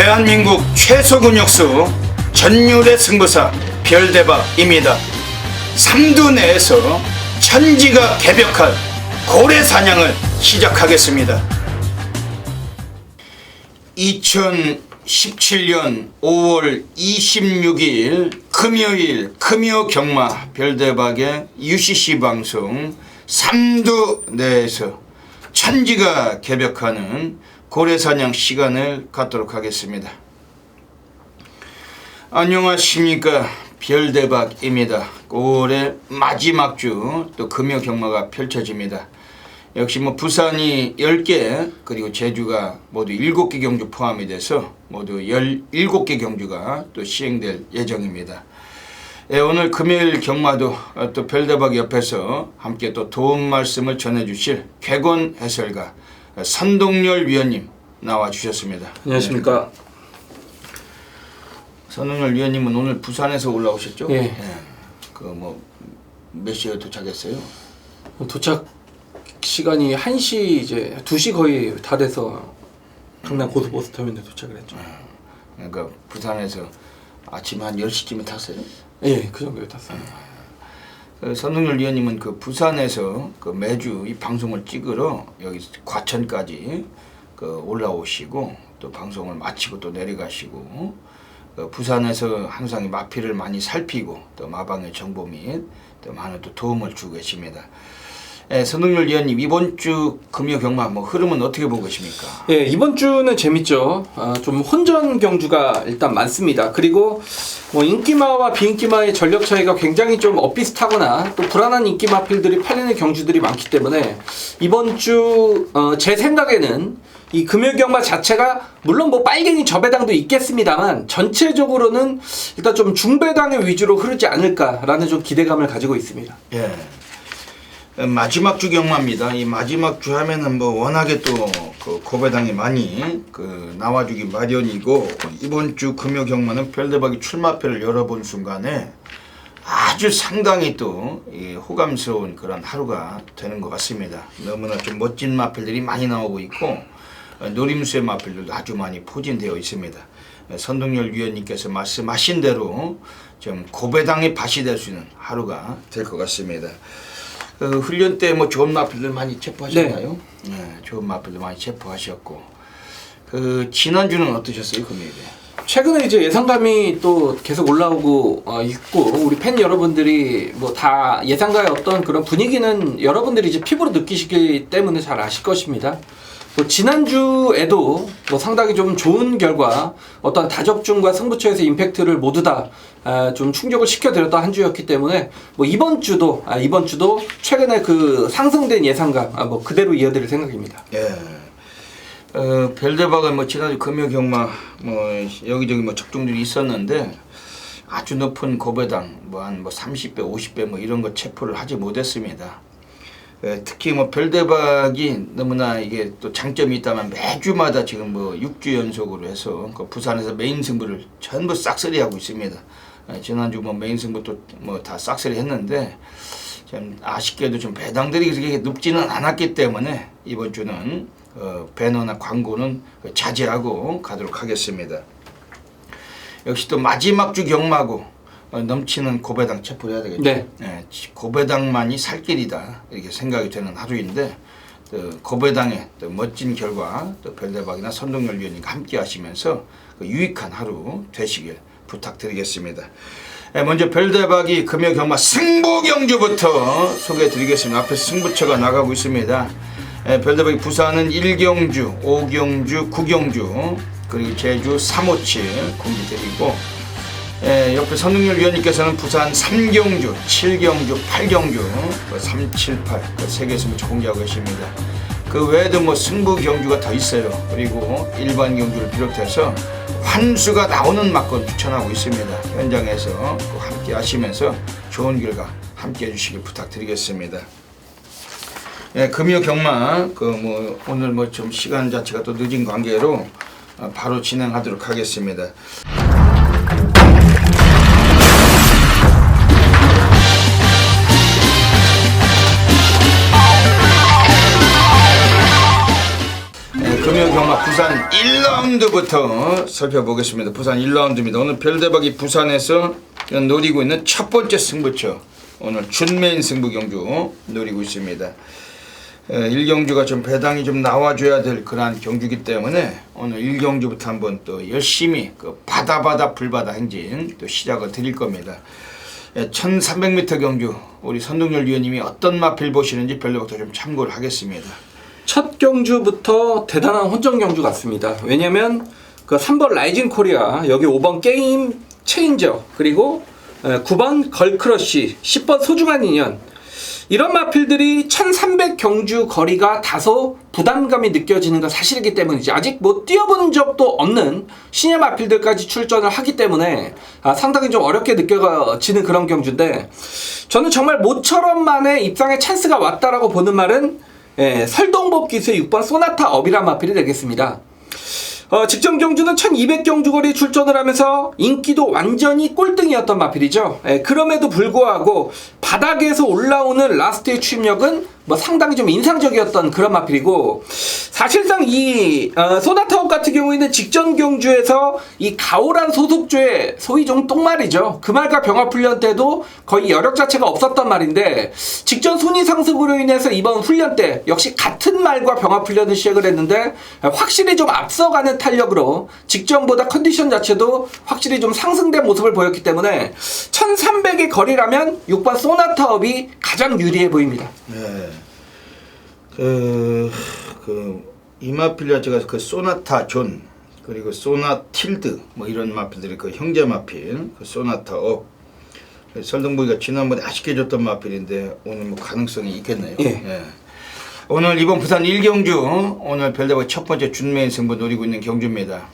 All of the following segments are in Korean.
대한민국 최소 근육수 전율의 승부사 별대박입니다. 삼두 내에서 천지가 개벽한 고래 사냥을 시작하겠습니다. 2017년 5월 26일 금요일 금요경마 별대박의 UCC 방송 삼두 내에서 천지가 개벽하는 고래사냥 시간을 갖도록 하겠습니다. 안녕하십니까, 별대박입니다. 올해 마지막 주 또 금요경마가 펼쳐집니다. 역시 부산이 10개 그리고 제주가 모두 7개 경주 포함이 돼서 모두 17개 경주가 또 시행될 예정입니다. 오늘 금요일 경마도 또 별대박 옆에서 함께 또 도움 말씀을 전해주실 객원 해설가 선동열 위원님 나와 주셨습니다. 안녕하십니까. 선동열 위원님은 오늘 부산에서 올라오셨죠? 예. 몇 시에 도착했어요? 도착 시간이 1시 이제 2시 거의 다 돼서 강남 고속버스 터미널에 도착을 했죠. 그러니까 부산에서 아침 한 10시쯤에 탔어요? 예, 그 정도에 탔어요. 선동열 위원님은 부산에서 매주 이 방송을 찍으러 여기 과천까지 올라오시고 또 방송을 마치고 또 내려가시고 부산에서 항상 이 마피를 많이 살피고 또 마방의 정보 및 또 많은 또 도움을 주고 계십니다. 선동열 위원님, 이번 주 금요 경마 흐름은 어떻게 보고 계십니까? 예, 이번 주는 재밌죠. 좀 혼전 경주가 일단 많습니다. 그리고 인기마와 비인기마의 전력 차이가 굉장히 좀 엇비슷하거나 또 불안한 인기마필들이 팔리는 경주들이 많기 때문에 이번 주 제 생각에는 이 금요경마 자체가 물론 빨갱이 저배당도 있겠습니다만 전체적으로는 일단 좀 중배당의 위주로 흐르지 않을까라는 좀 기대감을 가지고 있습니다. 예. 마지막 주 경마입니다. 이 마지막 주 하면은 워낙에 또 고배당이 많이 나와주기 마련이고, 이번 주 금요 경마는 별대박이 출마표를 열어본 순간에 아주 상당히 또 호감스러운 그런 하루가 되는 것 같습니다. 너무나 좀 멋진 마필들이 많이 나오고 있고 노림수의 마필들도 아주 많이 포진되어 있습니다. 선동열 위원님께서 말씀하신 대로 좀 고배당의 밭이 될 수 있는 하루가 될 것 같습니다. 훈련 때 좋은 마필들 많이 체포하셨나요? 네, 좋은 마필들 많이 체포하셨고, 지난주는 어떠셨어요, 금요일에? 최근에 이제 예상감이 또 계속 올라오고 있고, 우리 팬 여러분들이 다 예상가의 어떤 그런 분위기는 여러분들이 이제 피부로 느끼시기 때문에 잘 아실 것입니다. 지난주에도 상당히 좀 좋은 결과, 어떤 다적중과 승부처에서 임팩트를 모두 다 좀 충족을 시켜드렸던 한 주였기 때문에 이번 주도 최근에 상승된 예상감 그대로 이어드릴 생각입니다. 예. 별대박은 지난주 금요 경마 여기저기 적중들이 있었는데 아주 높은 고배당 한 30배, 50배 이런 거 체포를 하지 못했습니다. 특히 별대박이 너무나 이게 또 장점이 있다면 매주마다 지금 6주 연속으로 해서 부산에서 메인 승부를 전부 싹쓸이 하고 있습니다. 지난주 메인 승부도 다 싹쓸이 했는데 좀 아쉽게도 좀 배당들이 그렇게 높지는 않았기 때문에 이번 주는 배너나 광고는 자제하고 가도록 하겠습니다. 역시 또 마지막 주 경마고 넘치는 고배당 체포를 해야 되겠죠. 네. 고배당만이 살 길이다 이렇게 생각이 되는 하루인데, 고배당의 또 멋진 결과 또 별대박이나 선동열 위원님과 함께 하시면서 유익한 하루 되시길 부탁드리겠습니다. 먼저 별대박이 금요 경마 승부 경주부터 소개해 드리겠습니다. 앞에서 승부처가 나가고 있습니다. 별대박이 부산은 1경주, 5경주, 9경주 그리고 제주 357 공개드리고, 옆에 선동열 위원님께서는 부산 3경주, 7경주, 8경주 378 세 개 승부처 공개하고 계십니다. 그 외에도 승부 경주가 더 있어요. 그리고 일반 경주를 비롯해서 환수가 나오는 막건 추천하고 있습니다. 현장에서 함께 하시면서 좋은 결과 함께 해주시길 부탁드리겠습니다. 금요 경마 오늘 좀 시간 자체가 또 늦은 관계로 바로 진행하도록 하겠습니다. 금요경마 부산 부산 1라운드부터 살펴보겠습니다. 부산 1라운드입니다. 오늘 별대박이 부산에서 노리고 있는 첫 번째 승부처. 오늘 준메인 승부 경주 노리고 있습니다. 1경주가 좀 배당이 좀 나와줘야 될 그러한 경주기 때문에 오늘 1경주부터 한번 또 열심히 그 바다 불바다 행진 또 시작을 드릴 겁니다. 1300m 경주 우리 선동열 위원님이 어떤 마필 보시는지 별로부터 좀 참고를 하겠습니다. 첫 경주부터 대단한 혼전 경주 같습니다. 왜냐면 그 3번 라이징 코리아, 여기 5번 게임 체인저, 그리고 9번 걸크러쉬, 10번 소중한 인연, 이런 마필들이 1300 경주 거리가 다소 부담감이 느껴지는 건 사실이기 때문이지, 아직 뭐 뛰어본 적도 없는 신예 마필들까지 출전을 하기 때문에 상당히 좀 어렵게 느껴지는 그런 경주인데, 저는 정말 모처럼만의 입상의 찬스가 왔다라고 보는 말은 설동법 기수의 6번 소나타 업이란 마필이 되겠습니다. 직전 경주는 1200 경주 거리 출전을 하면서 인기도 완전히 꼴등이었던 마필이죠. 그럼에도 불구하고 바닥에서 올라오는 라스트의 추임력은 뭐 상당히 좀 인상적이었던 그런 마필이고, 사실상 이 소나타업 같은 경우에는 직전 경주에서 이 가오란 소속조의 소위 좀 똥말이죠. 그 말과 병합훈련 때도 거의 여력 자체가 없었던 말인데, 직전 순위 상승으로 인해서 이번 훈련 때 역시 같은 말과 병합훈련을 시작을 했는데 확실히 좀 앞서가는 탄력으로 직전보다 컨디션 자체도 확실히 좀 상승된 모습을 보였기 때문에 1300의 거리라면 6번 소나타업이 가장 유리해 보입니다. 네. 이마필 자체가 그 소나타 존, 그리고 소나틸드 뭐 이런 마필들이 그 형제 마필, 그 소나타 업. 설동보기가 지난번에 아쉽게 줬던 마필인데 오늘 뭐 가능성이 있겠네요. 예. 예. 오늘 이번 부산 1경주 오늘 별대박 첫 번째 준메인 승부 노리고 있는 경주입니다.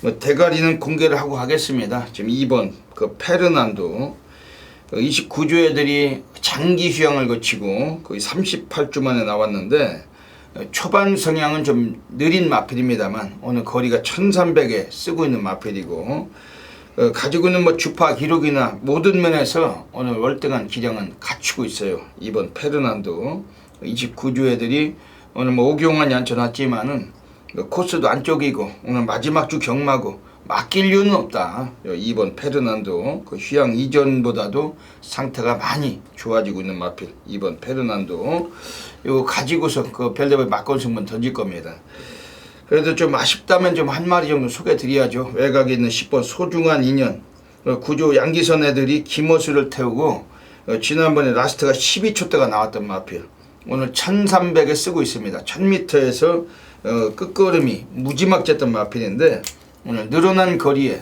뭐 대가리는 공개를 하고 하겠습니다. 지금 2번 그 페르난도 29주 애들이 장기 휴양을 거치고 거의 38주 만에 나왔는데 초반 성향은 좀 느린 마필입니다만 오늘 거리가 1300에 쓰고 있는 마필이고, 가지고 있는 뭐 주파 기록이나 모든 면에서 오늘 월등한 기량은 갖추고 있어요. 이번 페르난도 29주 애들이 오늘 뭐 오경환이 앉혀놨지만은 코스도 안쪽이고 오늘 마지막 주 경마고 맡길 이유는 없다. 2번 페르난도 그 휴양 이전보다도 상태가 많이 좋아지고 있는 마필 2번 페르난도 이거 가지고서 그 별대박 막건 승부는 던질 겁니다. 그래도 좀 아쉽다면 좀 한 마리 정도 소개 드려야죠. 외곽에 있는 10번 소중한 인연, 구조 양기선 애들이 김호수를 태우고 지난번에 라스트가 12초대가 나왔던 마필 오늘 1300에 쓰고 있습니다. 1000m에서 끝걸음이 무지막지했던 마필인데 오늘 늘어난 거리에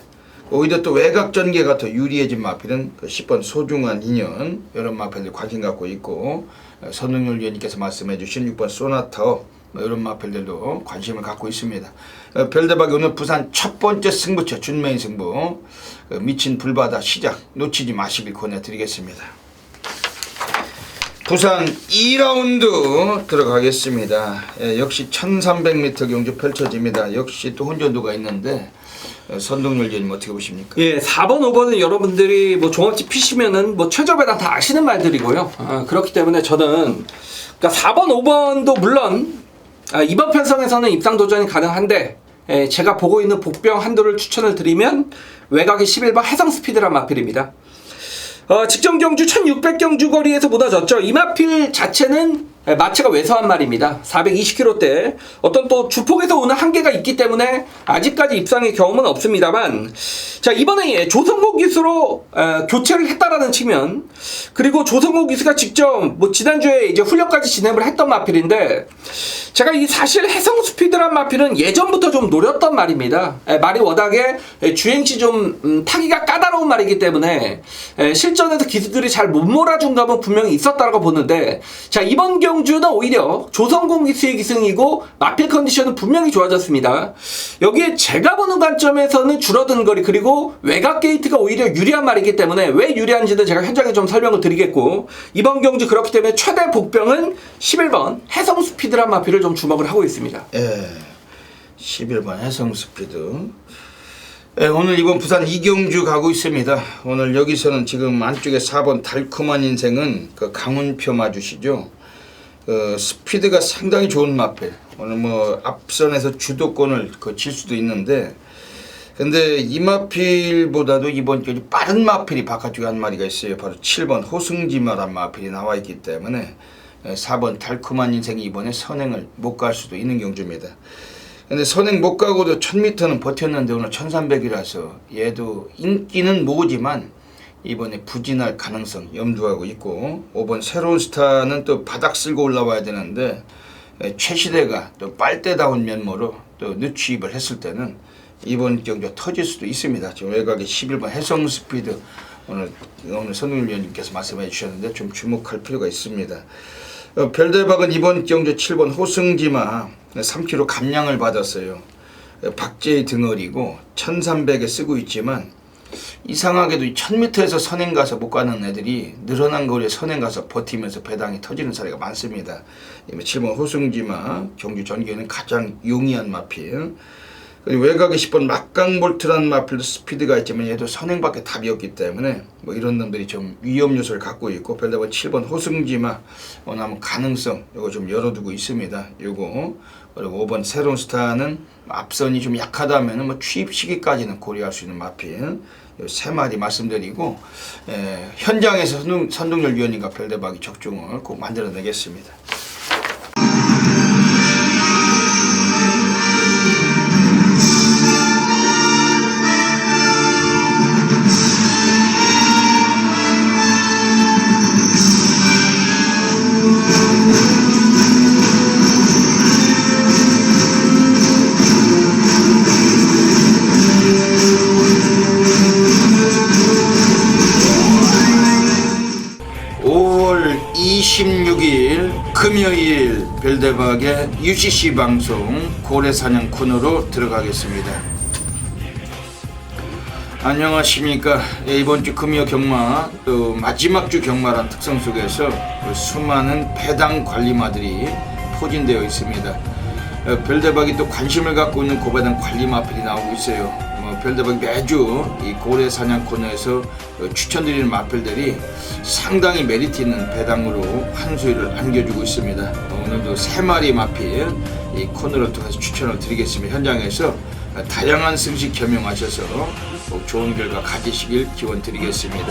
오히려 또 외곽 전개가 더 유리해진 마필은 그 10번 소중한 인연, 이런 마필들 관심 갖고 있고, 선동열 위원님께서 말씀해 주신 6번 소나타업 이런 마필들도 관심을 갖고 있습니다. 별대박이 오늘 부산 첫 번째 승부처 준메인 승부 미친 불바다 시작 놓치지 마시길 권해드리겠습니다. 부산 2라운드 들어가겠습니다. 역시 1300m 경주 펼쳐집니다. 역시 또 혼전도가 있는데 선동열 위원님 어떻게 보십니까? 예, 4번, 5번은 여러분들이 뭐 종합집 피시면은 뭐 최저배당 다 아시는 말들이고요. 그렇기 때문에 저는 그러니까 4번, 5번도 물론 이번 편성에서는 입상 도전이 가능한데, 제가 보고 있는 복병 한도를 추천을 드리면 외곽의 11번 해성스피드란 마필입니다. 직전 경주 1600 경주 거리에서 무너졌죠. 이 마필 자체는 마체가 왜소한 말입니다. 420km대 어떤 또 주폭에서 오는 한계가 있기 때문에 아직까지 입상의 경험은 없습니다만, 자 이번에 조성국 기수로 교체를 했다라는 측면, 그리고 조성국 기수가 직접 뭐 지난주에 이제 훈련까지 진행을 했던 마필인데, 제가 이 사실 해성스피드란 마필은 예전부터 좀 노렸던 말입니다. 말이 워낙에 주행시 좀 타기가 까다로운 말이기 때문에 실전에서 기수들이 잘 못 몰아준 감은 분명히 있었다고 보는데, 자 이번 경주는 오히려 조성공 기수의 기승이고 마필 컨디션은 분명히 좋아졌습니다. 여기에 제가 보는 관점에서는 줄어든 거리, 그리고 외곽 게이트가 오히려 유리한 말이기 때문에 왜 유리한지는 제가 현장에 좀 설명을 드리겠고, 이번 경주 그렇기 때문에 최대 복병은 11번 해성스피드란 마필을 좀 주목을 하고 있습니다. 예, 11번 해성스피드. 오늘 이번 부산 이경주 가고 있습니다. 오늘 여기서는 지금 안쪽에 4번 달콤한 인생은 그 강훈표 마주시죠. 스피드가 상당히 좋은 마필. 오늘 뭐 앞선에서 주도권을 거칠 수도 있는데, 근데 이 마필보다도 이번 경기 빠른 마필이 바깥쪽에 한 마리가 있어요. 바로 7번 호승지마란 마필이 나와 있기 때문에 4번 달콤한 인생이 이번에 선행을 못 갈 수도 있는 경주입니다. 근데 선행 못 가고도 1000m는 버텼는데 오늘 1300이라서 얘도 인기는 모으지만 이번에 부진할 가능성 염두하고 있고, 5번 새로운 스타는 또 바닥 쓸고 올라와야 되는데 최시대가 또 빨대다운 면모로 또 늦추입을 했을 때는 이번 경기가 터질 수도 있습니다. 지금 외곽에 11번 해성스피드 오늘 선웅일 위원님께서 말씀해 주셨는데 좀 주목할 필요가 있습니다. 별대박은 이번 경주 7번 호승지마 3kg 감량을 받았어요. 박제의 등어리고 1300에 쓰고 있지만 이상하게도 1000m에서 선행 가서 못 가는 애들이 늘어난 거리에 선행 가서 버티면서 배당이 터지는 사례가 많습니다. 7번 호승지마 경주 전기에는 가장 용이한 마필. 그리고 외곽에 10번 막강볼트라는 마필도 스피드가 있지만 얘도 선행밖에 답이 없기 때문에 뭐 이런 놈들이 좀 위험 요소를 갖고 있고, 별다번 7번 호승지마 오늘 한번 가능성 요거 좀 열어두고 있습니다. 요거 그리고 5번 새로운 스타는 앞선이 좀 약하다면은 뭐 취입 시기까지는 고려할 수 있는 마필 요 세 마리 말씀드리고, 현장에서 선동열 위원님과 별대박이 적중을 꼭 만들어내겠습니다. 금요일 별대박의 UCC 방송 고래사냥 코너로 들어가겠습니다. 안녕하십니까. 이번 주 금요 경마 또 마지막 주 경마란 특성 속에서 수많은 배당 관리마들이 포진되어 있습니다. 별대박이 또 관심을 갖고 있는 고배당 관리마필이 나오고 있어요. 별대박이 매주 이 고래사냥 코너에서 추천드리는 마필들이 상당히 메리트 있는 배당으로 한 수위를 안겨주고 있습니다. 오늘도 3마리 마필 이 코너를 통해서 추천을 드리겠습니다. 현장에서 다양한 승식 겸용하셔서 꼭 좋은 결과 가지시길 기원 드리겠습니다.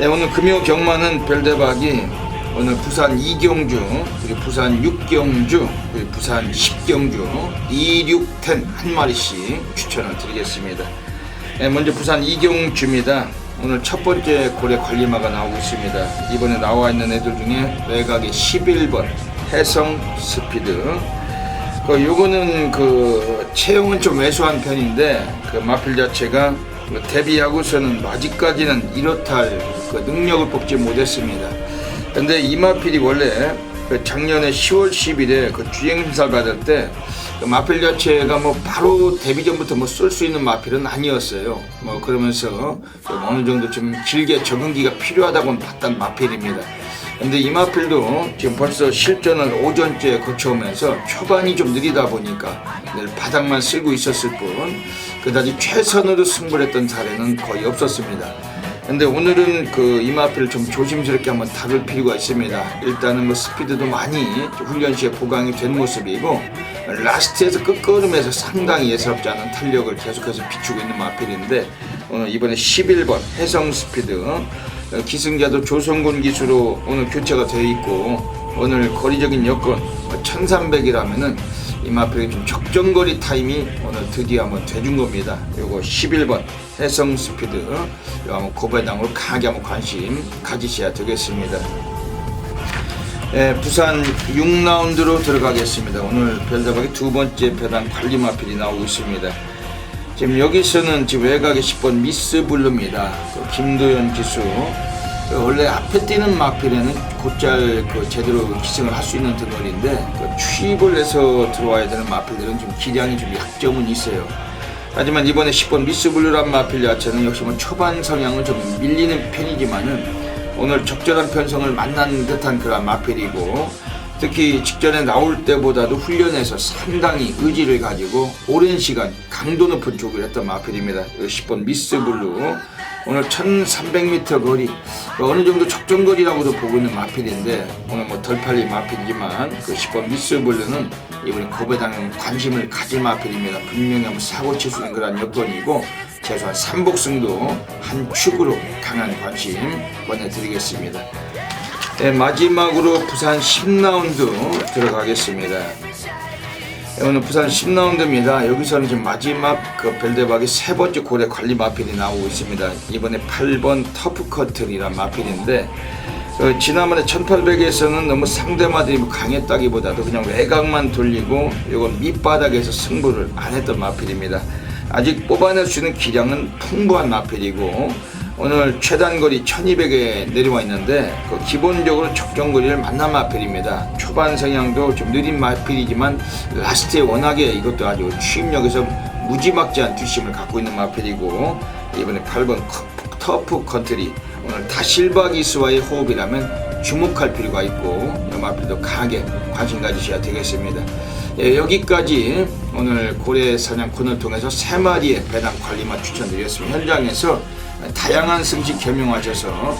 네, 오늘 금요 경마는 별대박이 오늘 부산 2경주, 그리고 부산 6경주, 그리고 부산 10경주 2, 6, 10 한 마리씩 추천을 드리겠습니다. 네, 먼저 부산 2경주입니다. 오늘 첫 번째 고래 관리마가 나오고 있습니다. 이번에 나와 있는 애들 중에 외곽에 11번 해성 스피드. 요거는 체형은 좀 왜소한 편인데 마필 자체가 데뷔하고서는 아직까지는 이렇다 능력을 뽑지 못했습니다. 근데 이 마필이 원래 작년에 10월 10일에 주행심사를 받을 때 마필 자체가 바로 데뷔 전부터 쏠 수 있는 마필은 아니었어요. 그러면서 어느 정도 좀 길게 적응기가 필요하다고 봤던 마필입니다. 근데 이 마필도 지금 벌써 실전을 오전째 거쳐오면서 초반이 좀 느리다 보니까 늘 바닥만 쓸고 있었을 뿐 그다지 최선으로 승부를 했던 사례는 거의 없었습니다. 근데 오늘은 이 마필을 좀 조심스럽게 한번 다룰 필요가 있습니다. 일단은 스피드도 많이 훈련 시에 보강이 된 모습이고, 라스트에서 끝걸음에서 상당히 예사롭지 않은 탄력을 계속해서 비추고 있는 마필인데, 오늘 이번에 11번 해성 스피드 기승자도 조성군 기수로 오늘 교체가 되어 있고, 오늘 거리적인 여건 1300이라면은 이 마필이 좀 적정거리 타임이 오늘 드디어 한번 돼준 겁니다. 요거 11번 해성 스피드 요 한번 고배당으로 강하게 한번 관심 가지셔야 되겠습니다. 부산 6라운드로 들어가겠습니다. 오늘 별다박이 두 번째 배당 관리 마필이 나오고 있습니다. 지금 여기서는 지금 외곽에 10번 미스 블루입니다. 김도현 기수. 원래 앞에 뛰는 마필에는 곧잘 제대로 기승을 할 수 있는 등거리인데 취입을 해서 들어와야 되는 마필들은 좀 기량이 좀 약점은 있어요. 하지만 이번에 10번 미스블루란 마필 자체는 역시 초반 성향은 좀 밀리는 편이지만은 오늘 적절한 편성을 만난 듯한 그런 마필이고, 특히 직전에 나올 때보다도 훈련에서 상당히 의지를 가지고 오랜 시간 강도 높은 쪽을 했던 마필입니다. 10번 미스블루 오늘 1300m 거리 어느 정도 적정거리라고도 보고 있는 마필인데 오늘 뭐 덜 팔린 마필이지만 그 10번 미스블루는 이번에 거배당에 관심을 가질 마필입니다. 분명히 한번 사고 칠 수 있는 그런 여건이고 최소한 삼복승도 한 축으로 강한 관심 보내드리겠습니다. 네, 마지막으로 부산 10라운드 들어가겠습니다. 오늘 부산 10라운드입니다. 여기서는 지금 마지막 그 별대박이 세 번째 고래 관리 마필이 나오고 있습니다. 이번에 8번 터프커틀이란 마필인데 지난번에 1800에서는 너무 상대마들이 강했다기보다도 그냥 외곽만 돌리고 이건 밑바닥에서 승부를 안 했던 마필입니다. 아직 뽑아낼 수 있는 기량은 풍부한 마필이고 오늘 최단거리 1200에 내려와 있는데 그 기본적으로 적정거리를 만난 마필입니다. 초반 성향도 좀 느린 마필이지만 라스트에 워낙에 이것도 아주 추임력에서 무지막지한 뒷심을 갖고 있는 마필이고 이번에 8번 터프 컨트리 오늘 다실바기스와의 호흡이라면 주목할 필요가 있고 이 마필도 강하게 관심 가지셔야 되겠습니다. 예, 여기까지 오늘 고래 사냥 코너를 통해서 3마리의 배당 관리만 추천드렸습니다. 현장에서 다양한 승식 겸용하셔서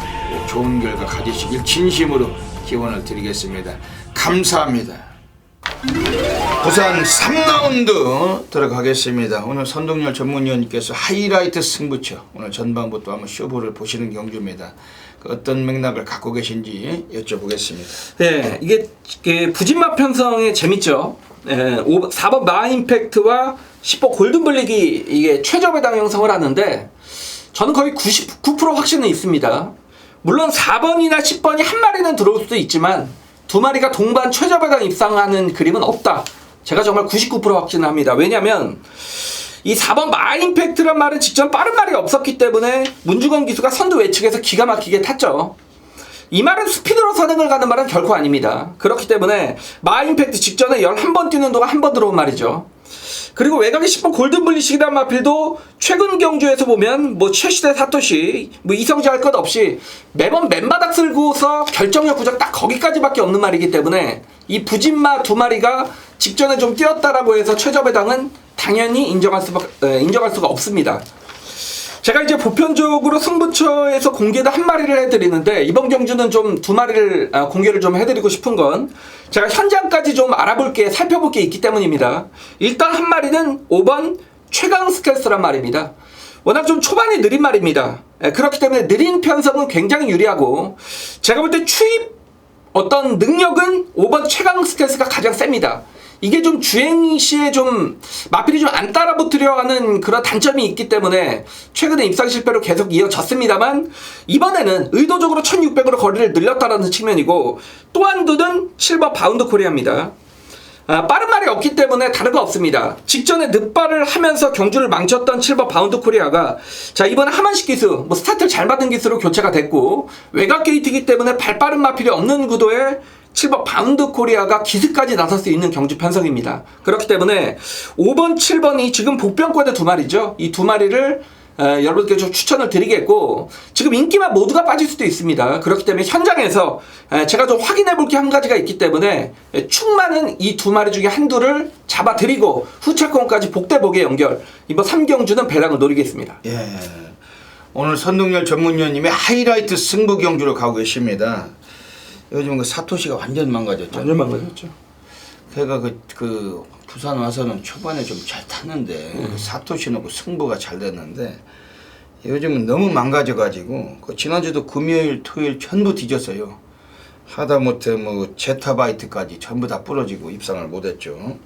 좋은 결과 가지시길 진심으로 기원을 드리겠습니다. 감사합니다. 부산 3라운드 들어가겠습니다. 오늘 선동열 전문위원님께서 하이라이트 승부처 오늘 전반부터 한번 쇼부를 보시는 경주입니다. 어떤 맥락을 갖고 계신지 여쭤보겠습니다. 네, 이게 부진마 편성에 재밌죠. 4번 마임팩트와 10번 골든블릭이 이게 최저 배당 형성을 하는데 저는 거의 99% 확신은 있습니다. 물론 4번이나 10번이 한 마리는 들어올 수도 있지만 두 마리가 동반 최저 배당 입상하는 그림은 없다. 제가 정말 99% 확신합니다. 왜냐면 이 4번 마임팩트란 말은 직전 빠른 말이 없었기 때문에 문주건 기수가 선두 외측에서 기가 막히게 탔죠. 이 말은 스피드로 선행을 가는 말은 결코 아닙니다. 그렇기 때문에 마임팩트 직전에 11번 뛰는 동안 한 번 들어온 말이죠. 그리고 외곽의 10번 골든블리식이란 마필도 최근 경주에서 보면 뭐 최시대 사토시 뭐 이성지 할 것 없이 매번 맨바닥 쓸고서 결정력 구적 딱 거기까지밖에 없는 말이기 때문에 이 부진마 두 마리가 직전에 좀 뛰었다라고 해서 최저 배당은 당연히 인정할 수가 없습니다. 제가 이제 보편적으로 승부처에서 공개도 한 마리를 해드리는데 이번 경주는 좀 두 마리를 공개를 좀 해드리고 싶은 건 제가 현장까지 좀 살펴볼 게 있기 때문입니다. 일단 한 마리는 5번 최강 스켈스란 말입니다. 워낙 좀 초반이 느린 말입니다. 그렇기 때문에 느린 편성은 굉장히 유리하고 제가 볼 때 추입 어떤 능력은 5번 최강 스켈스가 가장 셉니다. 이게 좀 주행 시에 좀 마필이 좀 안 따라붙으려 하는 그런 단점이 있기 때문에 최근에 입상 실패로 계속 이어졌습니다만 이번에는 의도적으로 1600으로 거리를 늘렸다는 측면이고 또 한 두는 7번 바운드 코리아입니다. 빠른 말이 없기 때문에 다른 거 없습니다. 직전에 늦발을 하면서 경주를 망쳤던 7번 바운드 코리아가 자 이번에 하만식 기수 뭐 스타트를 잘 받은 기수로 교체가 됐고 외곽 게이트이기 때문에 발빠른 마필이 없는 구도에 7번 바운드 코리아가 기습까지 나설 수 있는 경주 편성입니다. 그렇기 때문에 5번, 7번이 지금 복병권의 두 마리죠. 이 두 마리를 여러분께 좀 추천을 드리겠고 지금 인기만 모두가 빠질 수도 있습니다. 그렇기 때문에 현장에서 제가 좀 확인해 볼 게 한 가지가 있기 때문에 충만은 이 두 마리 중에 한두를 잡아드리고 후차권까지 복대복의 연결 이번 3경주는 배당을 노리겠습니다. 예, 오늘 선동열 전문위원님의 하이라이트 승부 경주로 가고 계십니다. 요즘 그 사토시가 완전 망가졌죠. 완전 망가졌죠. 걔가 그 부산 와서는 초반에 좀 잘 탔는데 그 사토시는 그 승부가 잘 됐는데 요즘은 너무 망가져가지고 그 지난주도 금요일, 토요일 전부 뒤졌어요. 하다못해 뭐 제타바이트까지 전부 다 부러지고 입상을 못했죠.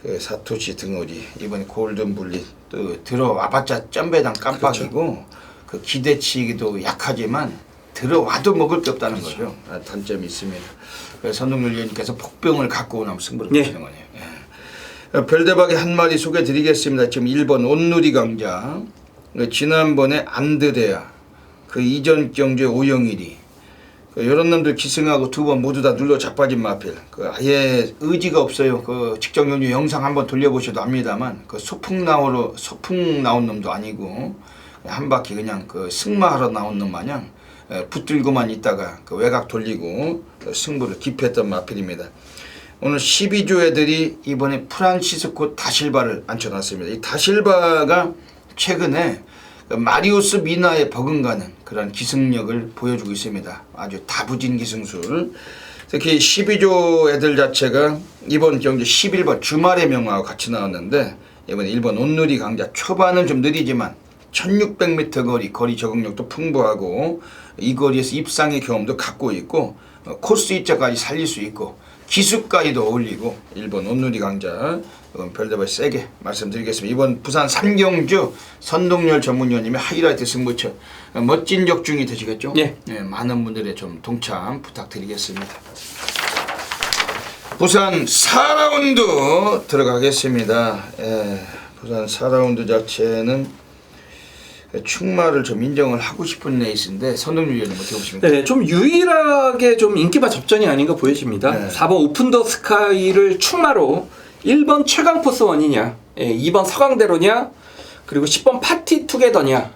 그 사토시 등어리 이번에 골든블리 또 들어와봤자 점배당 깜빡이고 그렇죠. 그 기대치기도 약하지만 들어와도 먹을 게 없다는 거죠. 단점이 있습니다. 그래서 선동열 위원님께서 폭병을 갖고 오는 승부를 보시는 거네요. 예. 별대박의 한 마리 소개해 드리겠습니다. 지금 1번 온누리 강자 지난번에 안드레아 그 이전 경주의 오영일이 이런 놈들 기승하고 두 번 모두 다 눌러 자빠진 마필 아예 의지가 없어요. 그 직전 경주 영상 한번 돌려보셔도 압니다만 그 소풍 나온 놈도 아니고 한 바퀴 그냥 그 승마하러 나온 놈 마냥 붙들고만 있다가 그 외곽 돌리고 승부를 기피했던 마필입니다. 오늘 12조 애들이 이번에 프란시스코 다실바를 앉혀놨습니다. 이 다실바가 최근에 마리우스 미나에 버금가는 그런 기승력을 보여주고 있습니다. 아주 다부진 기승술. 특히 12조 애들 자체가 이번 경기 11번 주말의 명화와 같이 나왔는데 이번에 1번 온누리 강자 초반은 좀 느리지만 1600m 거리 적응력도 풍부하고 이 거리에서 입상의 경험도 갖고 있고 코스 입자까지 살릴 수 있고 기습까지도 어울리고 1번 온누리 강자 별대발 세게 말씀드리겠습니다. 이번 부산 삼경주 선동열 전문위원님의 하이라이트 승부처 멋진 적중이 되시겠죠? 예. 네, 많은 분들의 좀 동참 부탁드리겠습니다. 부산 4라운드 들어가겠습니다. 부산 4라운드 자체는 충마를 좀 인정을 하고 싶은 레이스인데 선동열 위원님 어떻게 보십니까? 네, 좀 유일하게 좀 인기바 접전이 아닌가 보여집니다. 네. 4번 오픈 더 스카이를 충마로 1번 최강포스 원이냐, 2번 서강대로냐, 그리고 10번 파티 투게더냐,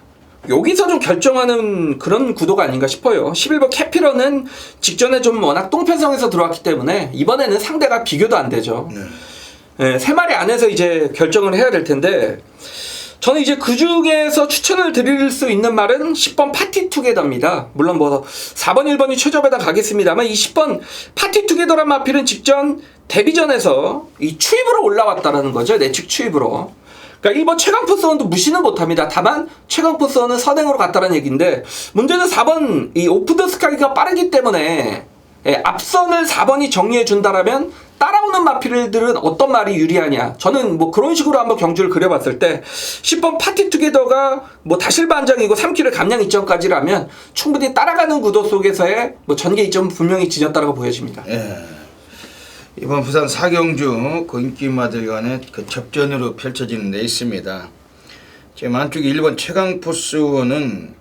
여기서 좀 결정하는 그런 구도가 아닌가 싶어요. 11번 캐피런은 직전에 좀 워낙 똥편성에서 들어왔기 때문에 이번에는 상대가 비교도 안 되죠. 네, 3마리 안에서 이제 결정을 해야 될 텐데 저는 이제 그 중에서 추천을 드릴 수 있는 말은 10번 파티 투게더입니다. 물론 뭐 4번, 1번이 최저배당 가겠습니다만 이 10번 파티 투게더란 마필은 직전 데뷔전에서 이 추입으로 올라왔다라는 거죠. 내측 추입으로. 그러니까 1번 최강포스원도 무시는 못합니다. 다만 최강포스원은 선행으로 갔다는 얘기인데 문제는 4번 이 오프 더 스카이가 빠르기 때문에 앞선을 4번이 정리해 준다라면 따라오는 마필들은 어떤 말이 유리하냐. 저는 뭐 그런 식으로 한번 경주를 그려봤을 때 10번 파티 투게더가 뭐 다실반장이고 3km 감량 이점까지라면 충분히 따라가는 구도 속에서의 뭐 전개 이점은 분명히 지녔다고 보여집니다. 예. 이번 부산 4경주 그 인기마들 간의 그 접전으로 펼쳐지는 레이스입니다. 지금 안쪽에 1번 최강포스원은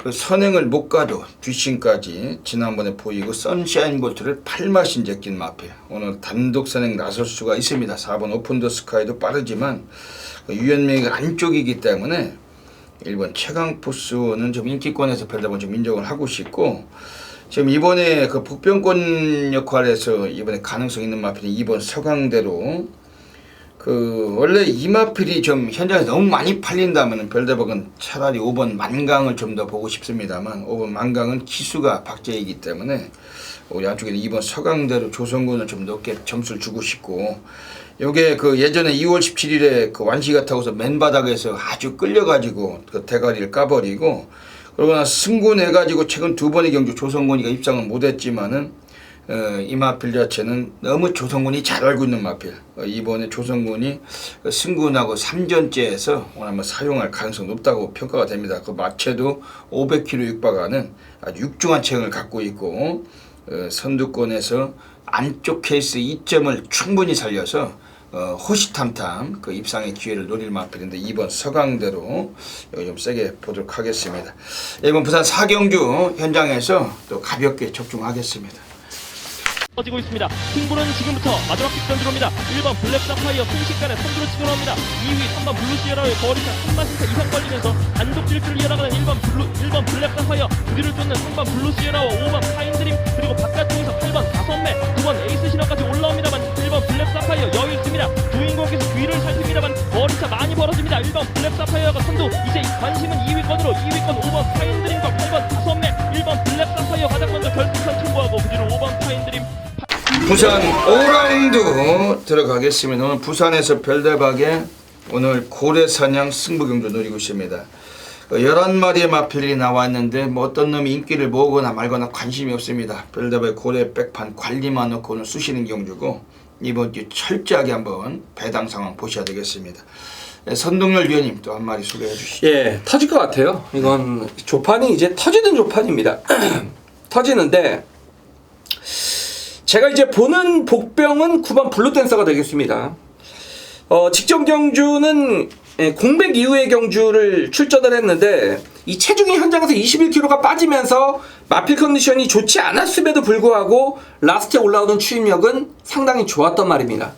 그 선행을 못 가도 뒷심까지 지난번에 보이고 선샤인 볼트를 8마신 제낀 마필. 오늘 단독 선행 나설 수가 있습니다. 4번 오픈 더 스카이도 빠르지만 그 유연명이 안쪽이기 때문에 1번 최강포스원은 좀 인기권에서 별다번 좀 인정을 하고 싶고 지금 이번에 그 복병권 역할에서 이번에 가능성 있는 마필이 2번 서강대로 그 원래 이 마필이 좀 현장에서 너무 많이 팔린다면 별대박은 차라리 5번 만강을 좀 더 보고 싶습니다만 5번 만강은 기수가 박제이기 때문에 우리 안쪽에 2번 서강대로 조성군을 좀 높게 점수를 주고 싶고 요게 그 예전에 2월 17일에 그 완시가 타고서 맨바닥에서 아주 끌려가지고 그 대가리를 까버리고 그러고 나서 승군해가지고 최근 2번의 경주 조성군이가 입상은 못했지만은 이 마필 자체는 너무 조성군이 잘 알고 있는 마필. 이번에 조성군이 승군하고 3전째에서 오늘 한번 사용할 가능성이 높다고 평가가 됩니다. 그 마체도 500kg 육박하는 아주 육중한 체형을 갖고 있고 선두권에서 안쪽 케이스 2점을 충분히 살려서 호시탐탐 그 입상의 기회를 노릴 마필인데 2번 서강대로 여기 좀 세게 보도록 하겠습니다. 이번 부산 4경주 현장에서 또 가볍게 적중하겠습니다. 퍼지고 있습니다. 승부는 지금부터 마지막 직전 들어옵니다. 1번 블랙 사파이어 순식간에 선두로 치고 나옵니다. 2위 3번 블루 시에라의 거리차 3마신차 이상 걸리면서 단독 질주를 이어나가는 1번 블랙 사파이어 뒤를 쫓는 3번 블루 시에라와 5번 파인드림 그리고 바깥쪽에서 8번 5매 9번 에이스 신화까지 올라옵니다만 1번 블랙 사파이어 여유 있습니다. 주인공께서 뒤를 살핍니다만 거리차 많이 벌어집니다. 1번 블랙 사파이어가 선두 이제 관심은 2위권으로 2위권 5번 파인드림과 8번 5매 1번 블랙 사파이어 가장 먼저 결승선 통보하고 그 뒤로 5번 파인드림 부산 5라운드 들어가겠습니다. 오늘 부산에서 별대박에 오늘 고래사냥 승부경주 노리고 있습니다. 11마리의 마필이 나왔는데 뭐 어떤 놈이 인기를 모으거나 말거나 관심이 없습니다. 별대박의 고래 백판 관리만 놓고 오늘 쑤시는 경주고 이번 주 철저하게 한번 배당 상황 보셔야 되겠습니다. 선동열 위원님 또 한 마리 소개해 주시죠. 예, 터질 것 같아요. 이건 조판이 이제 터지는 조판입니다. 터지는데 제가 이제 보는 복병은 9번 블루댄서가 되겠습니다. 직전 경주는 공백 이후의 경주를 출전을 했는데 이 체중이 현장에서 21kg가 빠지면서 마필 컨디션이 좋지 않았음에도 불구하고 라스트에 올라오는 추임력은 상당히 좋았단 말입니다.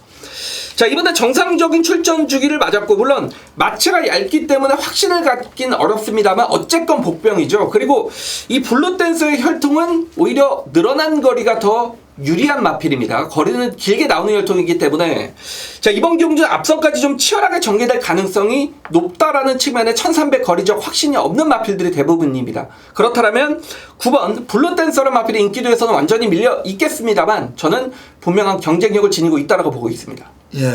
자, 이번에 정상적인 출전 주기를 맞았고 물론 마체가 얇기 때문에 확신을 갖긴 어렵습니다만 어쨌건 복병이죠. 그리고 이 블루댄서의 혈통은 오히려 늘어난 거리가 더 유리한 마필입니다. 거리는 길게 나오는 혈통이기 때문에 자, 이번 경주 앞선까지 좀 치열하게 전개될 가능성이 높다라는 측면에 1300 거리적 확신이 없는 마필들이 대부분입니다. 그렇다면 9번 블루댄서런 마필의 인기도에서는 완전히 밀려 있겠습니다만 저는 분명한 경쟁력을 지니고 있다고 보고 있습니다. 예.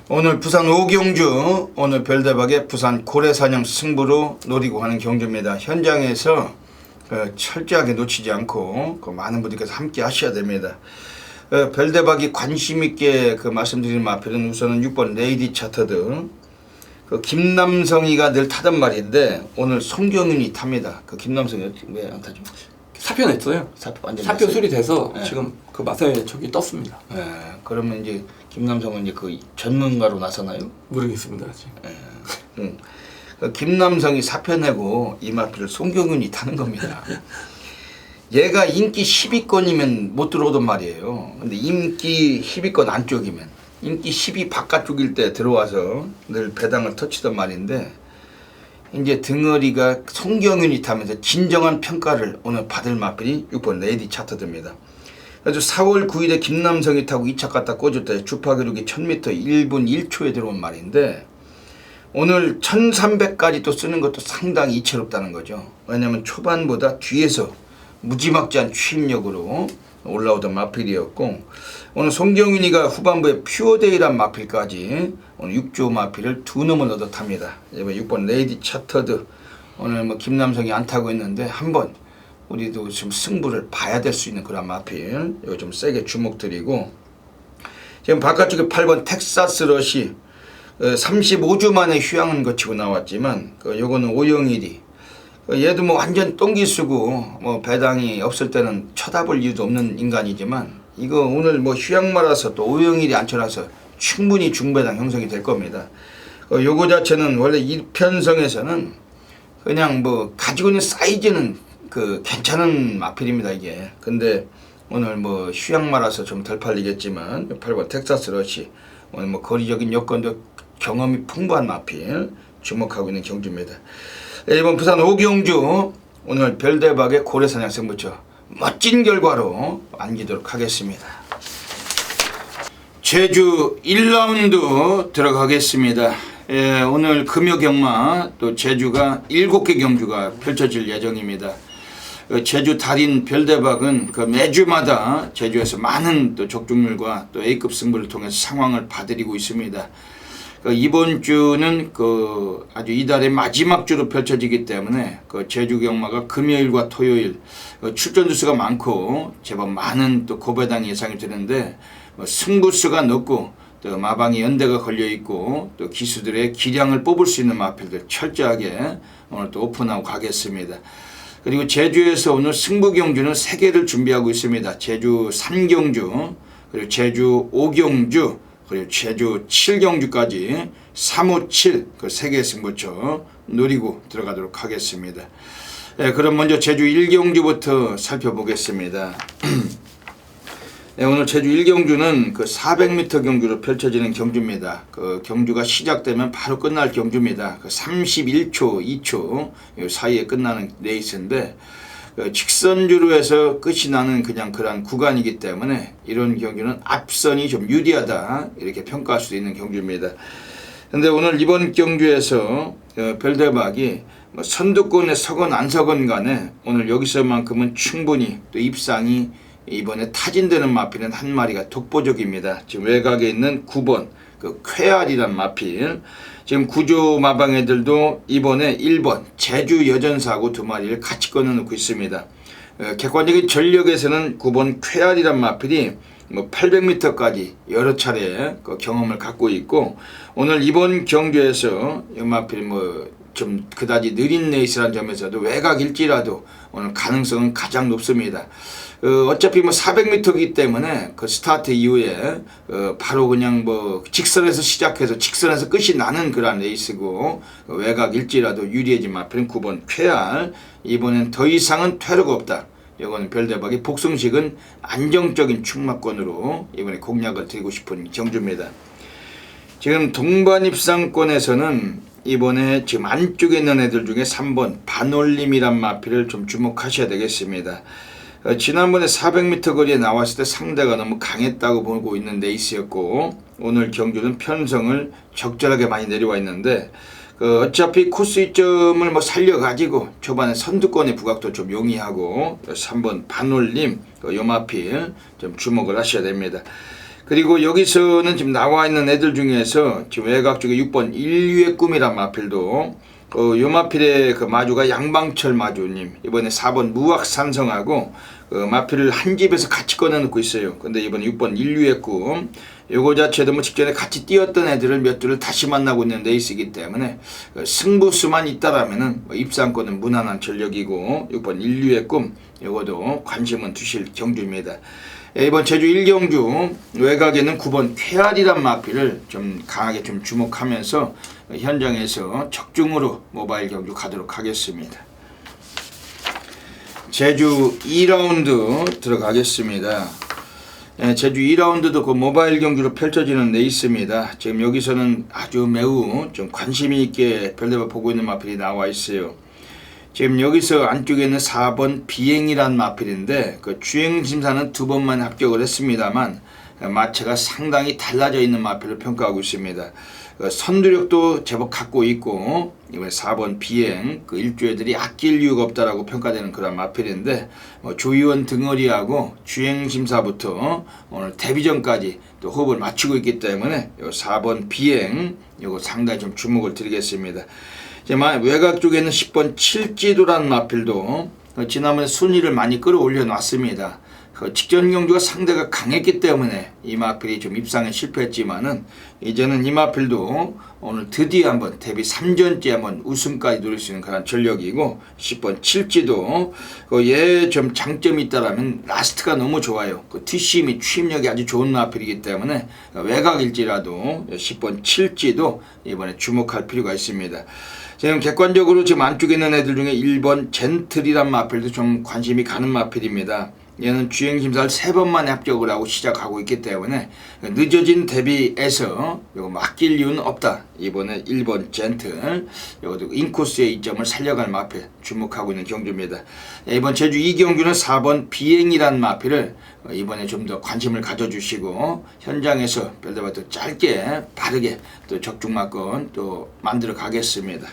오늘 부산 오경주 오늘 별대박의 부산 고래사냥 승부로 노리고 하는 경주입니다. 현장에서 철저하게 놓치지 않고 많은 분들께서 함께 하셔야 됩니다. 별대박이 관심 있게 말씀드리는 마필은 우선은 6번 레이디 차터드 김남성이가 늘 타던 말인데 오늘 송경윤이 탑니다. 김남성이 왜 안 타죠? 사표 냈어요. 완전 사표 냈어요. 수리돼서 네. 지금 마사에 저기 떴습니다. 그러면 이제 김남성은 이제 전문가로 나서나요? 모르겠습니다 아직. 김남성이 사표 내고 이 마필을 송경윤이 타는 겁니다. 얘가 인기 10위권이면 못 들어오던 말이에요. 근데 인기 10위권 안쪽이면 인기 10위 바깥쪽일 때 들어와서 늘 배당을 터치던 말인데 이제 등어리가 송경윤이 타면서 진정한 평가를 오늘 받을 마필이 6번 레이디 차터드입니다. 그래서 4월 9일에 김남성이 타고 2차 갖다 꽂을 주파 기록이 1000m 1분 1초에 들어온 말인데 오늘 1300까지 또 쓰는 것도 상당히 이채롭다는 거죠. 왜냐하면 초반보다 뒤에서 무지막지한 추임력으로 올라오던 마필이었고 오늘 송경윤이가 후반부에 퓨어데이란 마필까지 오늘 6조 마필을 2놈을 얻어 탑니다. 이번 6번 레이디 차터드 오늘 김남성이 안 타고 있는데 한번 우리도 좀 승부를 봐야 될 수 있는 그런 마필 이거 좀 세게 주목드리고 지금 바깥쪽에 8번 텍사스 러시 35주 만에 휴양은 거치고 나왔지만 요거는 오영일이 얘도 완전 똥기 쓰고 배당이 없을 때는 쳐다볼 이유도 없는 인간이지만 이거 오늘 휴양 말아서 또 오영일이 앉혀놔서 충분히 중배당 형성이 될 겁니다. 요거 자체는 원래 1편성에서는 그냥 가지고 있는 사이즈는 괜찮은 마필입니다 이게. 근데 오늘 휴양 말아서 좀 덜 팔리겠지만 8번 텍사스 러시 오늘 거리적인 여건도 경험이 풍부한 마필 주목하고 있는 경주입니다. 이번 부산 오경주 오늘 별대박의 고래사냥 승부처 멋진 결과로 안기도록 하겠습니다. 제주 1라운드 들어가겠습니다. 오늘 금요 경마 또 제주가 7개 경주가 펼쳐질 예정입니다. 제주 달인 별대박은 매주마다 제주에서 많은 또 적중률과 또 A급 승부를 통해서 상황을 봐드리고 있습니다. 이번 주는 아주 이달의 마지막 주로 펼쳐지기 때문에 제주 경마가 금요일과 토요일 출전 수가 많고 제법 많은 또 고배당 예상이 되는데 승부수가 높고 또 마방이 연대가 걸려 있고 또 기수들의 기량을 뽑을 수 있는 마필들 철저하게 오늘 또 오픈하고 가겠습니다. 그리고 제주에서 오늘 승부 경주는 3개를 준비하고 있습니다. 제주 3경주 그리고 제주 5경주 그리고 제주 7경주까지 357 3개의 승부처 노리고 들어가도록 하겠습니다. 그럼 먼저 제주 1경주부터 살펴보겠습니다. 오늘 제주 1경주는 400m 경주로 펼쳐지는 경주입니다. 경주가 시작되면 바로 끝날 경주입니다. 31초, 2초 사이에 끝나는 레이스인데 직선주로 해서 끝이 나는 그냥 그런 구간이기 때문에 이런 경주는 앞선이 좀 유리하다 이렇게 평가할 수 있는 경주입니다. 근데 오늘 이번 경주에서 별대박이 선두권에 서건 안 서건 간에 오늘 여기서만큼은 충분히 또 입상이 이번에 타진되는 마필은 한 마리가 독보적입니다. 지금 외곽에 있는 9번 쾌알이란 마필 지금 구조 마방 애들도 이번에 1번 제주 여전사하고 2마리를 같이 꺼내놓고 있습니다. 객관적인 전력에서는 9번 쾌알이란 마필이 800m까지 여러 차례 경험을 갖고 있고 오늘 이번 경주에서 이 마필 좀 그다지 느린 레이스라는 점에서도 외곽일지라도 오늘 가능성은 가장 높습니다. 어차피 400m이기 때문에 스타트 이후에 바로 그냥 직선에서 시작해서 직선에서 끝이 나는 그런 레이스고 외곽일지라도 유리해진 마필은 9번 쾌알 이번엔 더 이상은 퇴로가 없다. 이건 별대박의 복승식은 안정적인 충마권으로 이번에 공략을 드리고 싶은 경주입니다. 지금 동반 입상권에서는 이번에 지금 안쪽에 있는 애들 중에 3번 반올림이란 마필을 좀 주목하셔야 되겠습니다. 지난번에 400m 거리에 나왔을 때 상대가 너무 강했다고 보고 있는 레이스였고 오늘 경주는 편성을 적절하게 많이 내려와 있는데 어차피 코스 이점을 뭐 살려가지고 초반에 선두권의 부각도 좀 용이하고 3번 반올림 요마필 좀 주목을 하셔야 됩니다. 그리고 여기서는 지금 나와 있는 애들 중에서 지금 외곽 쪽에 6번 인류의 꿈이란 마필도 요마필의 그 마주가 양방철 마주님 이번에 4번 무학산성하고 마필을 한 집에서 같이 꺼내놓고 있어요. 근데 이번 6번 인류의 꿈 요거 자체도 뭐 직전에 같이 뛰었던 애들을 몇 주를 다시 만나고 있는 레이스이기 때문에 승부수만 있다라면은 입상권은 무난한 전력이고 6번 인류의 꿈 요거도 관심은 두실 경주입니다. 이번 제주 1경주 외곽에는 9번 쾌활이란 마필을 좀 강하게 좀 주목하면서 현장에서 적중으로 모바일 경주 가도록 하겠습니다. 제주 2라운드 들어가겠습니다. 제주 2라운드도 그 모바일 경주로 펼쳐지는 레이스입니다. 지금 여기서는 아주 매우 좀 관심이 있게 별대가 보고 있는 마필이 나와 있어요. 지금 여기서 안쪽에 있는 4번 비행이란 마필인데 그 주행 심사는 2번만 합격을 했습니다만 마체가 상당히 달라져 있는 마필을 평가하고 있습니다. 선두력도 제법 갖고 있고 이번에 4번 비행 그 일주애들이 아낄 이유가 없다라고 평가되는 그런 마필인데 조의원 등어리하고 주행 심사부터 오늘 데뷔전까지 또 호흡을 맞추고 있기 때문에 4번 비행 이거 상당히 좀 주목을 드리겠습니다. 외곽 쪽에는 10번 칠지도라는 마필도 지난번에 순위를 많이 끌어올려 놨습니다. 직전 경주가 상대가 강했기 때문에 이 마필이 좀 입상에 실패했지만은 이제는 이 마필도 오늘 드디어 한번 데뷔 3전째 한번 우승까지 노릴 수 있는 그런 전력이고 10번 칠지도 얘 좀 장점이 있다라면 라스트가 너무 좋아요. 뒷심이 추임력이 아주 좋은 마필이기 때문에 외곽일지라도 10번 칠지도 이번에 주목할 필요가 있습니다. 지금 객관적으로 지금 안쪽에 있는 애들 중에 1번 젠틀이란 마필도 좀 관심이 가는 마필입니다. 얘는 주행심사를 3번만에 합격을 하고 시작하고 있기 때문에 늦어진 대비에서 이거 맡길 이유는 없다. 이번에 1번 젠틀 이것도 인코스의 이점을 살려갈 마필 주목하고 있는 경주입니다. 이번 제주 2경주는 4번 비행이란 마필을 이번에 좀 더 관심을 가져주시고 현장에서 별다바 또 짧게 바르게 또 적중마건 또 만들어 가겠습니다.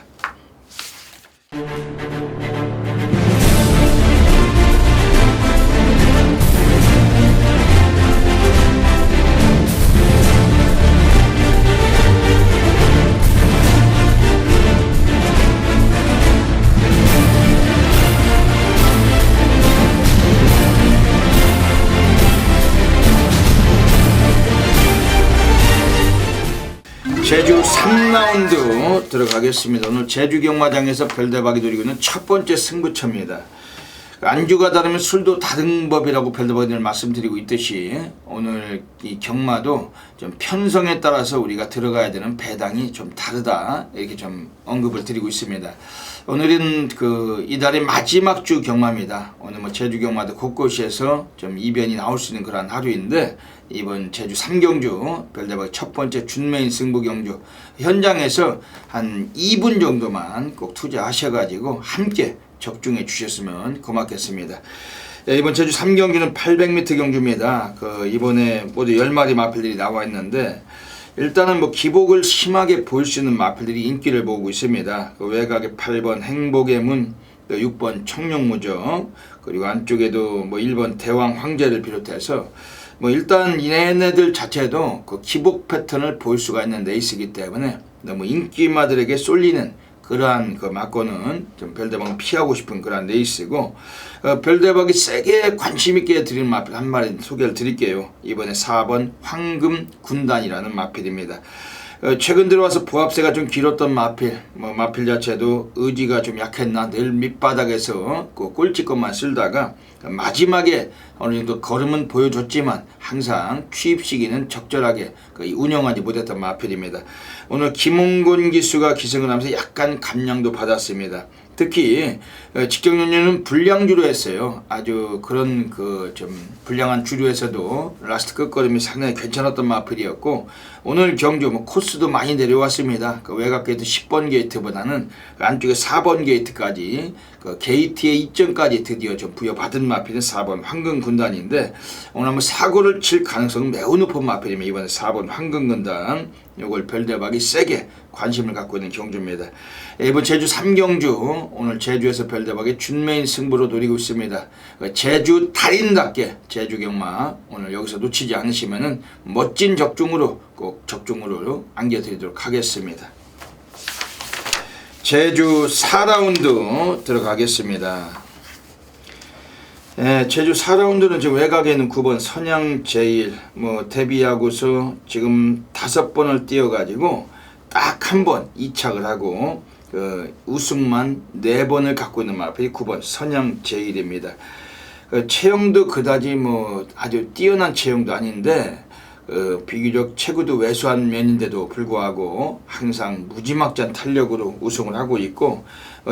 제주 3라운드 들어가겠습니다. 오늘 제주 경마장에서 별대박이 노리고 있는 첫 번째 승부처입니다. 안주가 다르면 술도 다른 법이라고 별대박이 늘 말씀드리고 있듯이 오늘 이 경마도 좀 편성에 따라서 우리가 들어가야 되는 배당이 좀 다르다 이렇게 좀 언급을 드리고 있습니다. 오늘은 이달의 마지막 주 경마입니다. 오늘 뭐 제주 경마도 곳곳에서 좀 이변이 나올 수 있는 그런 하루인데 이번 제주 3경주 별대박 첫 번째 준메인 승부 경주 현장에서 한 2분 정도만 꼭 투자하셔가지고 함께 적중해 주셨으면 고맙겠습니다. 이번 제주 3경주는 800m 경주입니다. 이번에 모두 10마리 마필들이 나와 있는데 일단은 뭐 기복을 심하게 보일 수 있는 마필들이 인기를 모으고 있습니다. 외곽에 8번 행복의 문, 6번 청룡무정, 그리고 안쪽에도 뭐 1번 대왕 황제를 비롯해서 뭐 일단 얘네들 자체도 기복 패턴을 볼 수가 있는 레이스이기 때문에 너무 인기마들에게 쏠리는 그러한 막고는 좀 별대박은 피하고 싶은 그러한 레이스고 별대박이 세게 관심있게 드리는 마필 한 마리 소개를 드릴게요. 이번에 4번 황금 군단이라는 마필입니다. 최근 들어와서 부합세가 좀 길었던 마필, 마필 자체도 의지가 좀 약했나 늘 밑바닥에서 꼴찌것만 쓸다가 마지막에 어느 정도 걸음은 보여줬지만 항상 취입 시기는 적절하게 운영하지 못했던 마필입니다. 오늘 김홍곤 기수가 기승을 하면서 약간 감량도 받았습니다. 특히 직경연료는 불량 주류였어요. 아주 그런 그 좀 불량한 주류에서도 라스트 끝걸음이 상당히 괜찮았던 마필이었고, 오늘 경주 뭐 코스도 많이 내려왔습니다. 그 외곽 게이트 10번 게이트보다는 그 안쪽에 4번 게이트까지 그 게이트의 이점까지 드디어 좀 부여받은 마필은 4번 황금군단인데, 오늘 한번 사고를 칠 가능성은 매우 높은 마필이면 이번에 4번 황금군단 요걸 별대박이 세게 관심을 갖고 있는 경주입니다. 이번 제주 3경주 오늘 제주에서 별대박이 준메인 승부로 노리고 있습니다. 제주 달인답게 제주 경마 오늘 여기서 놓치지 않으시면은 멋진 적중으로 꼭 적중으로 안겨드리도록 하겠습니다. 제주 4라운드 들어가겠습니다. 제주 4라운드는 지금 외곽에 있는 9번 선양 제일 데뷔하고서 지금 5번을 뛰어가지고 딱 한 번 이착을 하고 우승만 4번을 갖고 있는 마필이 9번 선양 제일입니다. 체형도 그다지 아주 뛰어난 체형도 아닌데 비교적 체구도 왜소한 면인데도 불구하고 항상 무지막지한 탄력으로 우승을 하고 있고,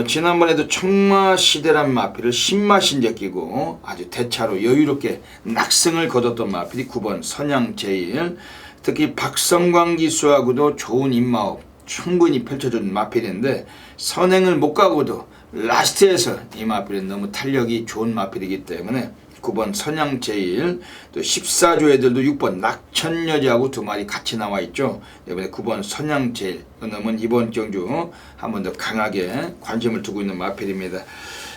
지난번에도 청마시대란 마필을 신마신제 끼고 아주 대차로 여유롭게 낙승을 거뒀던 마필이 9번 선양제일. 특히 박성광 기수하고도 좋은 입마업 충분히 펼쳐준 마필인데, 선행을 못 가고도 라스트에서 이 마필은 너무 탄력이 좋은 마필이기 때문에 9번 선양제일, 또 14조 애들도 6번 낙천여자하고 2마리 같이 나와 있죠. 이번에 9번 선양제일 그놈은 이번 경주 한 번 더 강하게 관심을 두고 있는 마필입니다.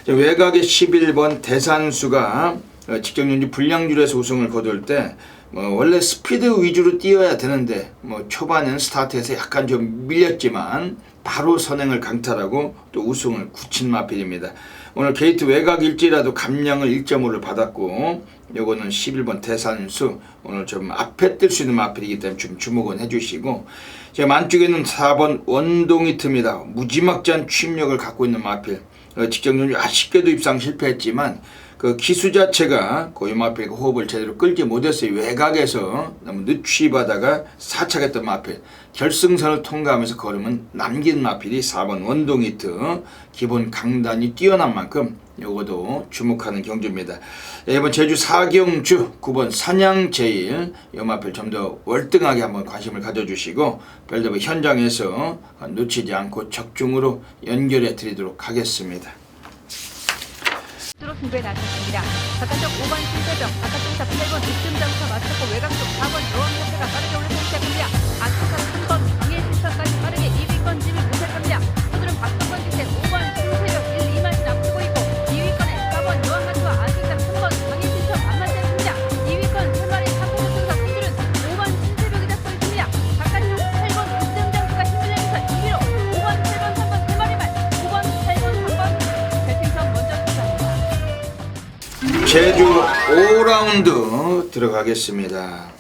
외곽의 11번 대산수가 직경연주 불량주에서 우승을 거둘 때 원래 스피드 위주로 뛰어야 되는데 초반에는 스타트에서 약간 좀 밀렸지만 바로 선행을 강탈하고 또 우승을 굳힌 마필입니다. 오늘 게이트 외곽일지라도 감량을 1.5를 받았고, 요거는 11번 대산수 오늘 좀 앞에 뜰 수 있는 마필이기 때문에 좀 주목은 해주시고, 지금 안쪽에는 4번 원동이 틉니다. 무지막지한 취임력을 갖고 있는 마필. 직경연주 아쉽게도 입상 실패했지만 그 기수 자체가 고유 마필과 호흡을 제대로 끌지 못했어요. 외곽에서 너무 늦취입하다가 사착했던 마필. 결승선을 통과하면서 걸음은 남긴 마필이 4번 원동히트. 기본 강단이 뛰어난 만큼 요거도 주목하는 경주입니다. 이번 제주 4경주 9번 선양제일 요 마필 좀 더 월등하게 한번 관심을 가져주시고, 별대박 현장에서 놓치지 않고 적중으로 연결해 드리도록 하겠습니다. 승부에 나섰습니다. 바깥쪽 5번 신세병, 바깥쪽 8번 득점장차 맞췄고 외곽쪽 4번 여왕현태가 빠르게 올라서기 시작합니다. 안쪽과 3번 강예실선까지 빠르게 2위권 진을 못했습니다. 오늘은 박성권 기세 5번 신세병 1, 2마신 앞두고 있고, 2위권에 4번 여왕현태와 안쪽과 3번 강예실선 만만치 않습니다. 2위권 3마리 3번 승사 승률은 5번 신세병이 잡고 있습니다. 바깥쪽 8번 득점장차가 힘들면서 2위로 5번, 8번, 3번 3마리만 5번, 8번, 3번 결승선 먼저 출발합니다. 제주 5라운드 들어가겠습니다.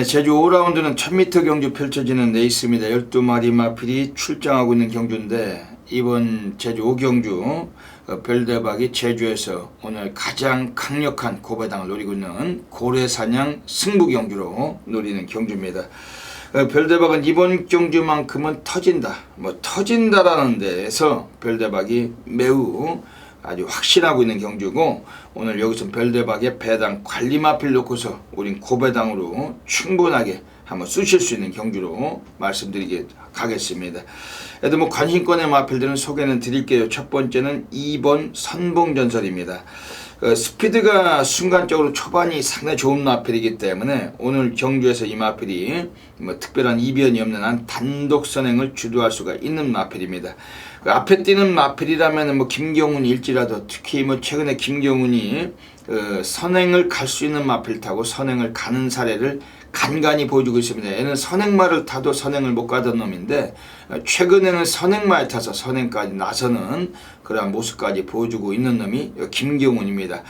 제주 5라운드는 1000m 경주 펼쳐지는 레이스입니다. 12마리 마필이 출장하고 있는 경주인데, 이번 제주 5경주 별대박이 제주에서 오늘 가장 강력한 고배당을 노리고 있는 고래사냥 승부경주로 노리는 경주입니다. 별대박은 이번 경주만큼은 터진다. 터진다라는 데에서 별대박이 매우 아주 확신하고 있는 경주고, 오늘 여기서 별대박의 배당 관리 마필 놓고서 우린 고배당으로 충분하게 한번 쑤실 수 있는 경주로 말씀드리게 가겠습니다. 그래도 관심권의 마필들은 소개는 드릴게요. 첫 번째는 2번 선봉전설입니다. 스피드가 순간적으로 초반이 상당히 좋은 마필이기 때문에 오늘 경주에서 이 마필이 특별한 이변이 없는 한 단독 선행을 주도할 수가 있는 마필입니다. 앞에 뛰는 마필이라면 김경훈일지라도, 특히 최근에 김경훈이 선행을 갈 수 있는 마필 타고 선행을 가는 사례를 간간히 보여주고 있습니다. 얘는 선행말을 타도 선행을 못 가던 놈인데, 최근에는 선행말 타서 선행까지 나서는 그러한 모습까지 보여주고 있는 놈이 김경훈입니다.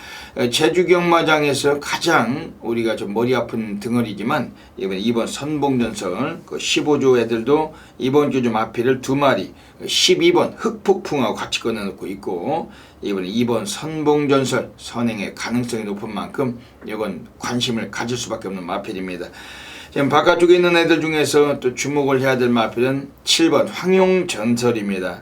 제주 경마장에서 가장 우리가 좀 머리 아픈 덩어리지만, 이번에 2번 선봉전설 15조 애들도 이번 주 좀 앞이를 2마리 12번 흑폭풍하고 같이 꺼내놓고 있고, 이번에 2번 선봉전설 선행의 가능성이 높은 만큼 이건 관심을 가질 수밖에 없는 마필입니다. 지금 바깥쪽에 있는 애들 중에서 또 주목을 해야 될 마필은 7번 황용전설입니다.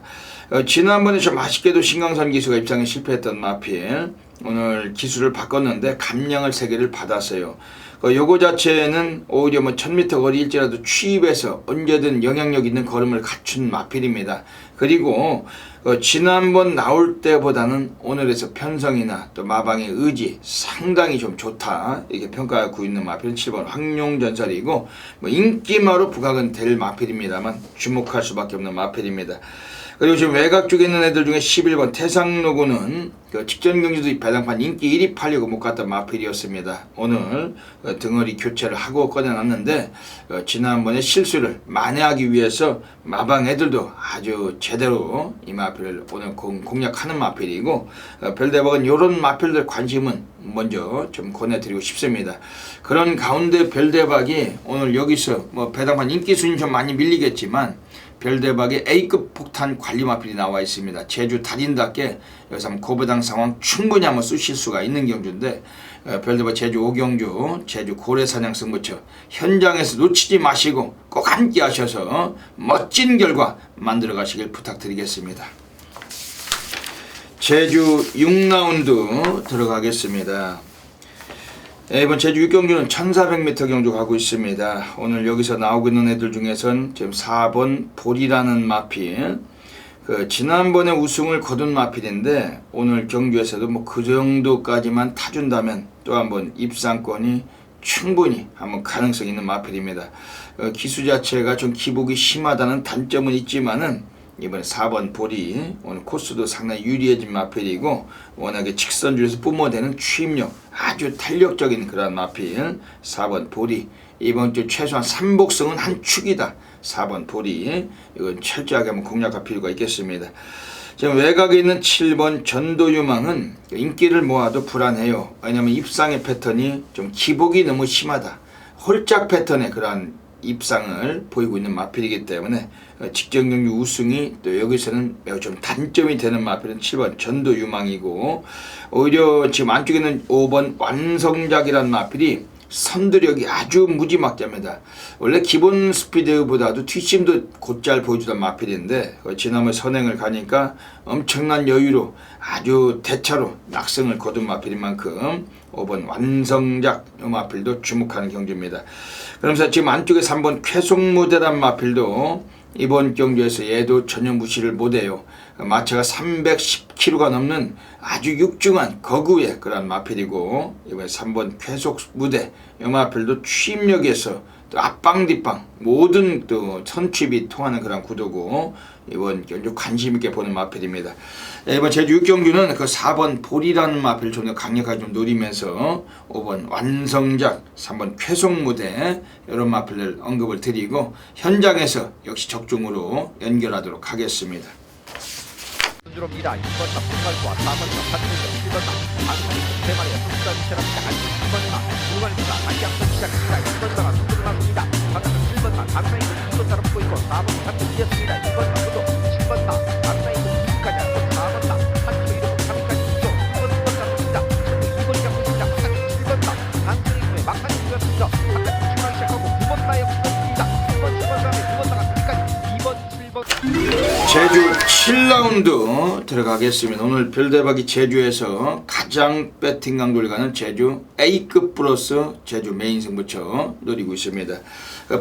지난번에 좀 아쉽게도 신강선 기수가 입상에 실패했던 마필 오늘 기수를 바꿨는데 감량을 3개를 받았어요. 요거 자체는 오히려 뭐 1000m 거리일지라도 취입해서 언제든 영향력 있는 걸음을 갖춘 마필입니다. 그리고 지난번 나올 때보다는 오늘에서 편성이나 또 마방의 의지 상당히 좀 좋다 이렇게 평가하고 있는 마필은 7번 황룡전설이고 뭐 인기마로 부각은 될 마필입니다만 주목할 수밖에 없는 마필입니다. 그리고 지금 외곽 쪽에 있는 애들 중에 11번 태상로구는 직전 경기도 배당판 인기 1위 팔려고 못 갔던 마필이었습니다. 오늘 등어리 교체를 하고 꺼내놨는데 지난번에 실수를 만회하기 위해서 마방 애들도 아주 제대로 이 마필을 오늘 공략하는 마필이고 별대박은 이런 마필들 관심은 먼저 좀 권해드리고 싶습니다. 그런 가운데 별대박이 오늘 여기서 뭐 배당판 인기 순위 좀 많이 밀리겠지만 별대박의 A급 폭탄 관리 마필이 나와 있습니다. 제주 달인답게 여기서 한번 고배당 상황 충분히 한번 쓰실 수가 있는 경주인데 별대박 제주 5경주 제주 고래사냥 승부처 현장에서 놓치지 마시고 꼭 함께 하셔서 멋진 결과 만들어 가시길 부탁드리겠습니다. 제주 6라운드 들어가겠습니다. 이번 제주 6경주는 1400m 경주 가고 있습니다. 오늘 여기서 나오고 있는 애들 중에선 지금 4번 볼이라는 마필 지난번에 우승을 거둔 마필인데 오늘 경주에서도 뭐 그 정도까지만 타준다면 또 한번 입상권이 충분히 한번 가능성 있는 마필입니다. 기수 자체가 좀 기복이 심하다는 단점은 있지만은 이번에 4번 볼이 오늘 코스도 상당히 유리해진 마필이고 워낙에 직선줄에서 뿜어대는 추임력 아주 탄력적인 그런 마필 4번 볼이 이번 주 최소한 3복승은 한 축이다. 4번 볼이 이건 철저하게 한번 공략할 필요가 있겠습니다. 지금 외곽에 있는 7번 전도유망은 인기를 모아도 불안해요. 왜냐하면 입상의 패턴이 좀 기복이 너무 심하다. 홀짝 패턴의 그러한 입상을 보이고 있는 마필이기 때문에 직전 경주 우승이 또 여기서는 매우 좀 단점이 되는 마필은 7번 전도유망이고 오히려 지금 안쪽에는 5번 완성작이라는 마필이 선두력이 아주 무지막지합니다. 원래 기본 스피드보다도 뒷심도 곧잘 보여주던 마필인데 지난번 선행을 가니까 엄청난 여유로 아주 대차로 낙승을 거둔 마필인 만큼 5번 완성작 이 마필도 주목하는 경주입니다. 그러면서 지금 안쪽에 3번 쾌속무대란 마필도 이번 경주에서 얘도 전혀 무시를 못해요. 마차가 310kg가 넘는 아주 육중한 거구의 그런 마필이고 이번에 3번 쾌속무대 이 마필도 취임력에서 또 앞방 뒷방 모든 또 선취입이 통하는 그런 구도고 이번 경주 관심 있게 보는 마필입니다. 이번 제주 6경주는 그 4번 볼이라는 마필을 좀 더 강력하게 좀 노리면서 5번 완성작, 3번 쾌속무대 이런 마필을 언급을 드리고 현장에서 역시 적중으로 연결하도록 하겠습니다. 주로입니다. 2번 차 풍갈과 4번 차 파트너죠. 1번 차 방탄이 3마리의 속전 체납니다. 2번 차 불관입니다. 다시 앞선 시작합니다. 2번 차가 속도를 맞습니다. 바깥은 1번 차 방탄이 2번 차로 붙고 있고 4번 차 파트 이었습니다. 2번 차 구도 7번 차 방탄이 2까지 앞서 4번 차 파트 이렇게 3위까지 있죠. 2번 차 붙습니다. 2번이 잡고 있습니다. 바깥은 7번 차 방탄이 후에 막판이 이었습니다. 바깥은 출발 시작하고 9번 차에 붙었습니다. 2번 7번 다음에 2번 차가 3위까지 2번 7번 제주 7라운드 들어가겠습니다. 오늘 별대박이 제주에서 가장 배팅 강도를 가는 제주 A급 플러스 제주 메인 승부처 노리고 있습니다.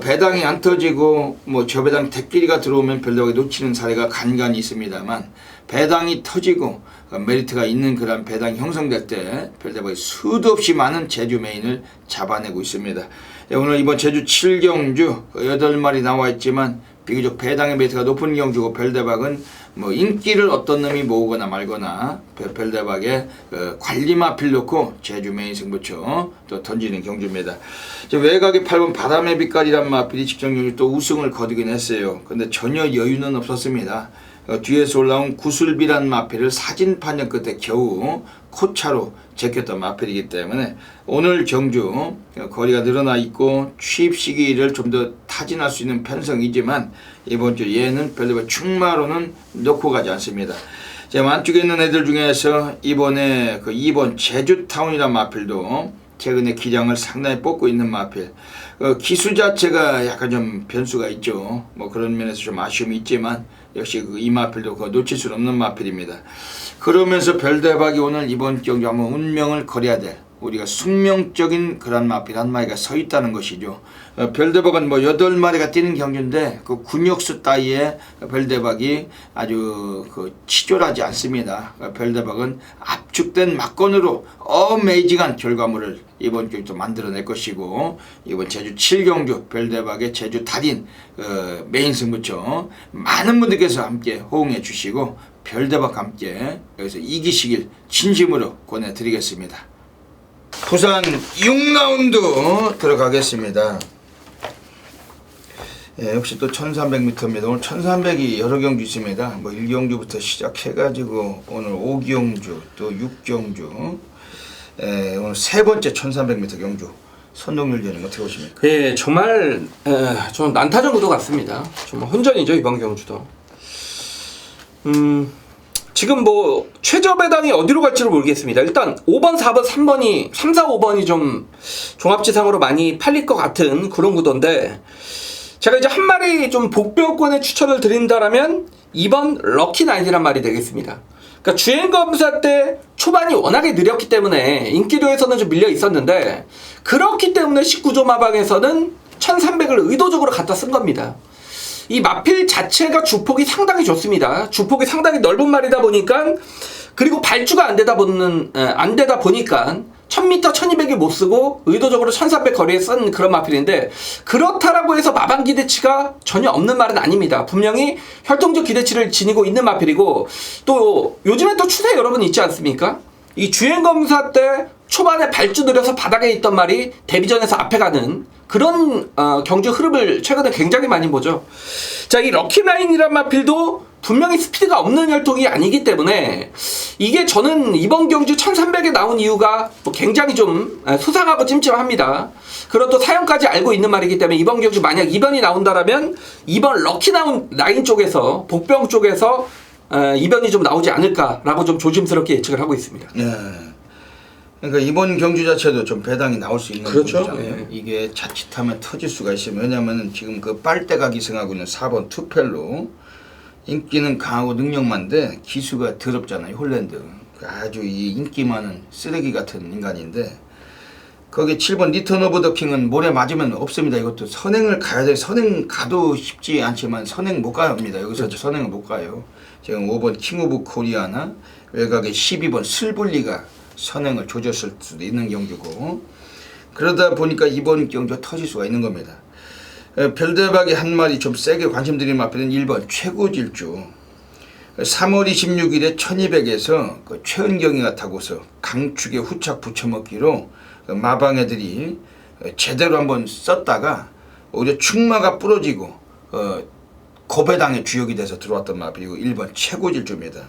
배당이 안 터지고 뭐 저 배당 대끼리가 들어오면 별대박이 놓치는 사례가 간간히 있습니다만 배당이 터지고 메리트가 있는 그런 배당이 형성될 때 별대박이 수도 없이 많은 제주 메인을 잡아내고 있습니다. 오늘 이번 제주 7경주 8마리 나와 있지만 비교적 배당의 메리트가 높은 경주고 별대박은 뭐 인기를 어떤 놈이 모으거나 말거나 별대박의 관리 마필 놓고 제주 메인 승부처 또 던지는 경주입니다. 외곽에 8번 바람의 빛깔이란 마필이 직전 경주 또 우승을 거두긴 했어요. 근데 전혀 여유는 없었습니다. 뒤에서 올라온 구슬비란 마필을 사진 판정 끝에 겨우 코차로 제꼈던 마필이기 때문에 오늘 경주 거리가 늘어나 있고 취입 시기를 좀 더 타진할 수 있는 편성이지만 이번 주 얘는 별로 충마로는 놓고 가지 않습니다. 제 안쪽에 있는 애들 중에서 이번에 그 2번 제주타운이란 마필도 최근에 기량을 상당히 뽑고 있는 마필. 기수 자체가 약간 좀 변수가 있죠. 뭐 그런 면에서 좀 아쉬움이 있지만 역시 그 이 마필도 그 놓칠 수 없는 마필입니다. 그러면서 별대박이 오늘 이번 경기 한번 운명을 걸어야 될 우리가 숙명적인 그런 마필 한 마리가 서 있다는 것이죠. 별대박은 뭐 8마리가 뛰는 경주인데 그 군역수 따위에 별대박이 아주 그 치졸하지 않습니다. 별대박은 압축된 막건으로 어메이징한 결과물을 이번 경기도 만들어낼 것이고, 이번 제주 7경주 별대박의 제주 달인 메인 승부처 많은 분들께서 함께 호응해 주시고 별대박과 함께 여기서 이기시길 진심으로 권해드리겠습니다. 부산 6라운드 들어가겠습니다. 예, 역시 또 1300m입니다. 오늘 1300이 여러 경주 있습니다. 뭐 1경주부터 시작해가지고 오늘 5경주 또 6경주, 예, 오늘 세 번째 1300m 경주 선동열 위원님 어떻게 보십니까? 예, 정말 좀 난타전 구도 같습니다. 정말 혼전이죠, 이번 경주도. 지금 뭐 최저 배당이 어디로 갈지를 모르겠습니다. 일단 5번, 4번, 3번이 3, 4, 5번이 좀 종합지상으로 많이 팔릴 것 같은 그런 구도인데, 제가 이제 한 마리 좀 복병권에 추천을 드린다라면 2번 럭키나인이란 말이 되겠습니다. 그러니까 주행검사 때 초반이 워낙에 느렸기 때문에 인기도에서는 좀 밀려 있었는데, 그렇기 때문에 19조 마방에서는 1300을 의도적으로 갖다 쓴 겁니다. 이 마필 자체가 주폭이 상당히 좋습니다. 주폭이 상당히 넓은 말이다 보니까, 그리고 발주가 안 되다 보니까 1000m 1200이 못 쓰고 의도적으로 1400 거리에 쓴 그런 마필인데, 그렇다라고 해서 마방 기대치가 전혀 없는 말은 아닙니다. 분명히 혈통적 기대치를 지니고 있는 마필이고, 또 요즘에 또 추세 여러분 있지 않습니까? 이 주행검사 때 초반에 발주 느려서 바닥에 있던 말이 데뷔전에서 앞에 가는 그런 경주 흐름을 최근에 굉장히 많이 보죠. 자, 이 럭키나인이란 마필도 분명히 스피드가 없는 혈통이 아니기 때문에, 이게 저는 이번 경주 1300에 나온 이유가 뭐 굉장히 좀 수상하고 찜찜합니다. 그리고 또 사연까지 알고 있는 말이기 때문에 이번 경주 만약 2번이 나온다라면 2번 럭키나인 쪽에서, 복병 쪽에서 2번이 좀 나오지 않을까라고 좀 조심스럽게 예측을 하고 있습니다. 예. 그러니까 이번 경주 자체도 좀 배당이 나올 수 있는 그렇죠. 경주잖아요. 예. 이게 자칫하면 터질 수가 있어요. 왜냐하면 지금 그 빨대가 기승하고 있는 4번 투펠로 인기는 강하고 능력만데 기수가 더럽잖아요. 홀랜드. 아주 이 인기 많은 쓰레기 같은 인간인데, 거기 7번 리턴 오브 더 킹은 모래 맞으면 없습니다. 이것도 선행을 가야 돼. 선행 가도 쉽지 않지만 선행 못 갑니다. 여기서 그렇죠. 선행을 못 가요. 지금 5번 킹 오브 코리아나 외곽의 12번 슬블리가 선행을 조졌을 수도 있는 경주고, 그러다 보니까 이번 경주가 터질 수가 있는 겁니다. 별대박이 한 마리 좀 세게 관심드리는 마필은 1번 최고질주. 3월 26일에 1200에서 그 최은경이가 타고서 강축에 후착 붙여먹기로 그 마방애들이 제대로 한번 썼다가 오히려 축마가 부러지고 고배당의 주역이 돼서 들어왔던 마필이고 1번 최고질주입니다.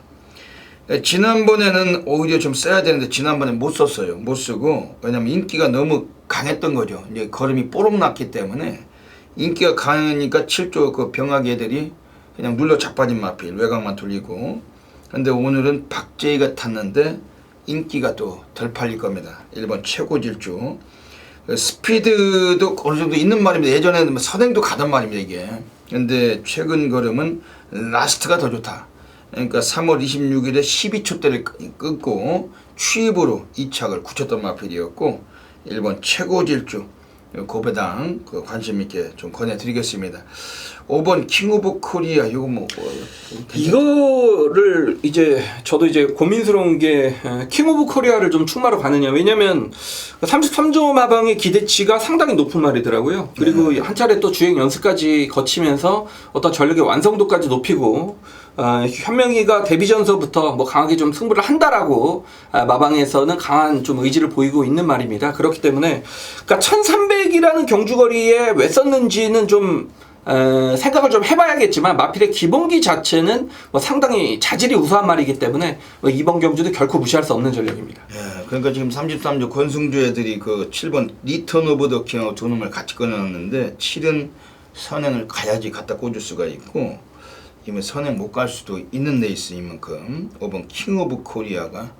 지난번에는 오히려 좀 써야 되는데 지난번에 못 썼어요. 못 쓰고, 왜냐면 인기가 너무 강했던 거죠. 이제 걸음이 뽀록 났기 때문에 인기가 강하니까 7조 그 병아기 애들이 그냥 눌러 자빠진 마필, 외곽만 돌리고. 근데 오늘은 박재희가 탔는데 인기가 또 덜 팔릴 겁니다. 1번 최고질주. 스피드도 어느 정도 있는 말입니다. 예전에는 선행도 가던 말입니다, 이게. 근데 최근 걸음은 라스트가 더 좋다. 그러니까 3월 26일에 12초대를 끊고 취입으로 2착을 굳혔던 마필이었고, 1번 최고질주 고배당 그 관심 있게 좀 권해드리겠습니다. 5번 킹 오브 코리아, 이거 뭐 이거를 이제 저도 이제 고민스러운 게, 킹 오브 코리아를 좀 충마로 가느냐. 왜냐면 33조 마방의 기대치가 상당히 높은 말이더라고요. 그리고 한 차례 또 주행 연습까지 거치면서 어떤 전력의 완성도까지 높이고, 현명이가 데뷔전서부터 뭐 강하게 좀 승부를 한다라고 마방에서는 강한 좀 의지를 보이고 있는 말입니다. 그렇기 때문에 그러니까 1300이라는 경주거리에 왜 썼는지는 좀 생각을 좀 해봐야겠지만, 마필의 기본기 자체는 뭐 상당히 자질이 우수한 말이기 때문에 뭐 이번 경주도 결코 무시할 수 없는 전략입니다. 예, 그러니까 지금 33조 권승주 애들이 그 7번 리턴 오브 더 킹하고 두 놈을 같이 꺼내놨는데, 7은 선행을 가야지 갖다 꽂을 수가 있고, 이번 선행 못 갈 수도 있는 레이스인 만큼 5번 킹 오브 코리아가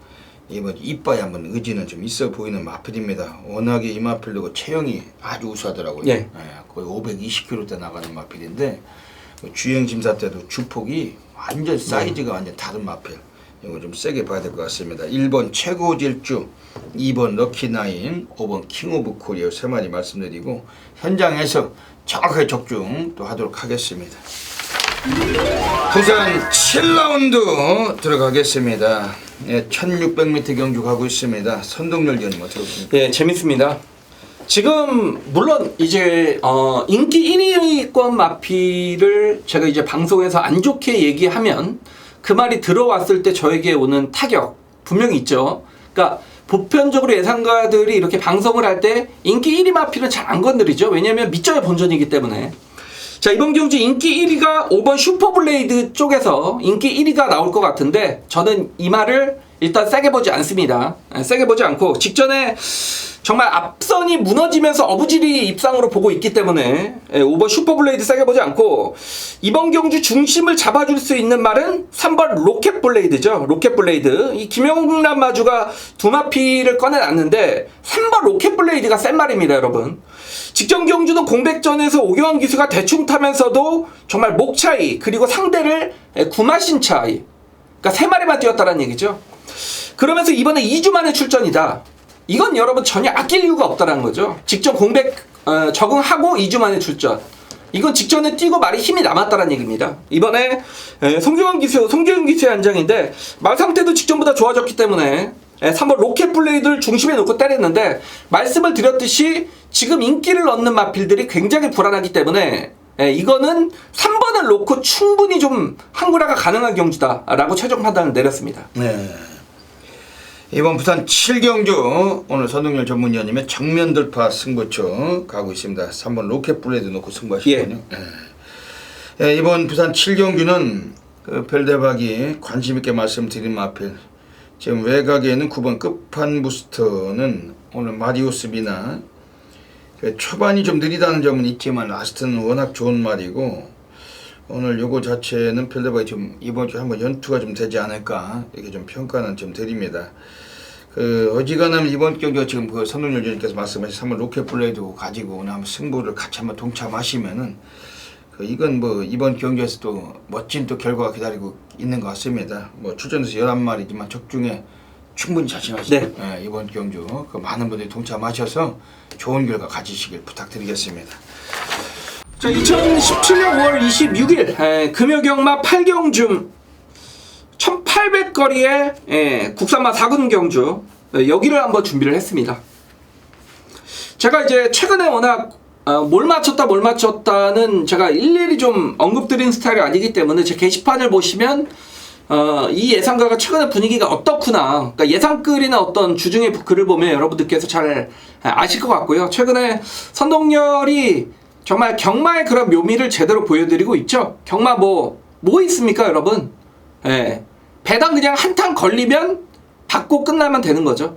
이번 이빠에 한번 의지는 좀 있어 보이는 마필입니다. 워낙에 이 마필도 체형이 아주 우수하더라고요. 예. 거의 520kg대 나가는 마필인데, 주행 심사 때도 주폭이 완전 사이즈가 완전 다른 마필. 이거 좀 세게 봐야 될 것 같습니다. 1번 최고 질주, 2번 럭키나인, 5번 킹 오브 코리아 세 마리 말씀드리고 현장에서 정확하게 적중 또 하도록 하겠습니다. 부산 7라운드 들어가겠습니다. 예, 1600m 경주 가고 있습니다. 선동열 위원님 어떻게 보십니까? 예, 재밌습니다. 지금 물론 이제 인기 1위권 마필을 제가 이제 방송에서 안 좋게 얘기하면 그 말이 들어왔을 때 저에게 오는 타격 분명히 있죠. 그러니까 보편적으로 예상가들이 이렇게 방송을 할 때 인기 1위 마필은 잘 안 건드리죠. 왜냐하면 밑점의 본전이기 때문에. 자, 이번 경주 인기 1위가 5번 슈퍼블레이드 쪽에서 인기 1위가 나올 것 같은데 저는 이 말을 일단 세게 보지 않습니다. 세게 보지 않고 직전에 정말 앞선이 무너지면서 어부지리 입상으로 보고 있기 때문에 5번 슈퍼블레이드 세게 보지 않고 이번 경주 중심을 잡아줄 수 있는 말은 3번 로켓블레이드죠. 로켓블레이드. 이 김영남 마주가 두 마피를 꺼내놨는데 3번 로켓블레이드가 센 말입니다, 여러분. 직전 경주는 공백전에서 오경환 기수가 대충 타면서도 정말 목 차이 그리고 상대를 구마신 차이, 그러니까 세 마리만 뛰었다는 얘기죠. 그러면서 이번에 2주 만에 출전이다. 이건 여러분 전혀 아낄 이유가 없다는 거죠. 직전 공백 적응하고 2주 만에 출전. 이건 직전에 뛰고 말이 힘이 남았다는 얘기입니다. 이번에 송규현 기수의 한장인데 말 상태도 직전보다 좋아졌기 때문에 3번 로켓블레이드를 중심에 놓고 때렸는데 말씀을 드렸듯이 지금 인기를 얻는 마필들이 굉장히 불안하기 때문에 이거는 3번을 놓고 충분히 좀 항구라가 가능한 경주다라고 최종 판단을 내렸습니다. 네. 이번 부산 7경주 오늘 선동열 전문위원님의 정면 돌파 승부처 가고 있습니다. 3번 로켓블레이드 놓고 승부하시거든요. 예. 예, 이번 부산 7경주는 그 별대박이 관심 있게 말씀드린 마필. 지금 외곽에는 9번 끝판 부스터는 오늘 마리오스 비나 초반이 좀 느리다는 점은 있지만 라스트는 워낙 좋은 말이고 오늘 요거 자체는 별대박이 좀 이번 주 한번 연투가 좀 되지 않을까 이렇게 좀 평가는 좀 드립니다. 그 어지간하면 이번 경기가 지금 그 선동열 위원님께서 말씀하신 3번 로켓블레이드 가지고 오늘 한번 승부를 같이 한번 동참하시면은 그 이건 뭐 이번 경기에서 또 멋진 또 결과가 기다리고 있는 것 같습니다. 뭐 출전해서 11마리지만 적중에 충분히 자신하시고 네. 예, 이번 경주 그 많은 분들이 동참하셔서 좋은 결과 가지시길 부탁드리겠습니다. 자, 2017년 5월 26일 금요경마 8경주 1800거리의 국산마 4군 경주 여기를 한번 준비를 했습니다. 제가 이제 최근에 워낙 뭘 맞췄다는 제가 일일이 좀 언급드린 스타일이 아니기 때문에 제 게시판을 보시면 이 예상가가 최근에 분위기가 어떻구나, 그러니까 예상글이나 어떤 주중의 글을 보면 여러분들께서 잘 아실 것 같고요. 최근에 선동열이 정말 경마의 그런 묘미를 제대로 보여드리고 있죠. 경마 뭐 있습니까, 여러분? 예. 배당 그냥 한탕 걸리면 받고 끝나면 되는 거죠.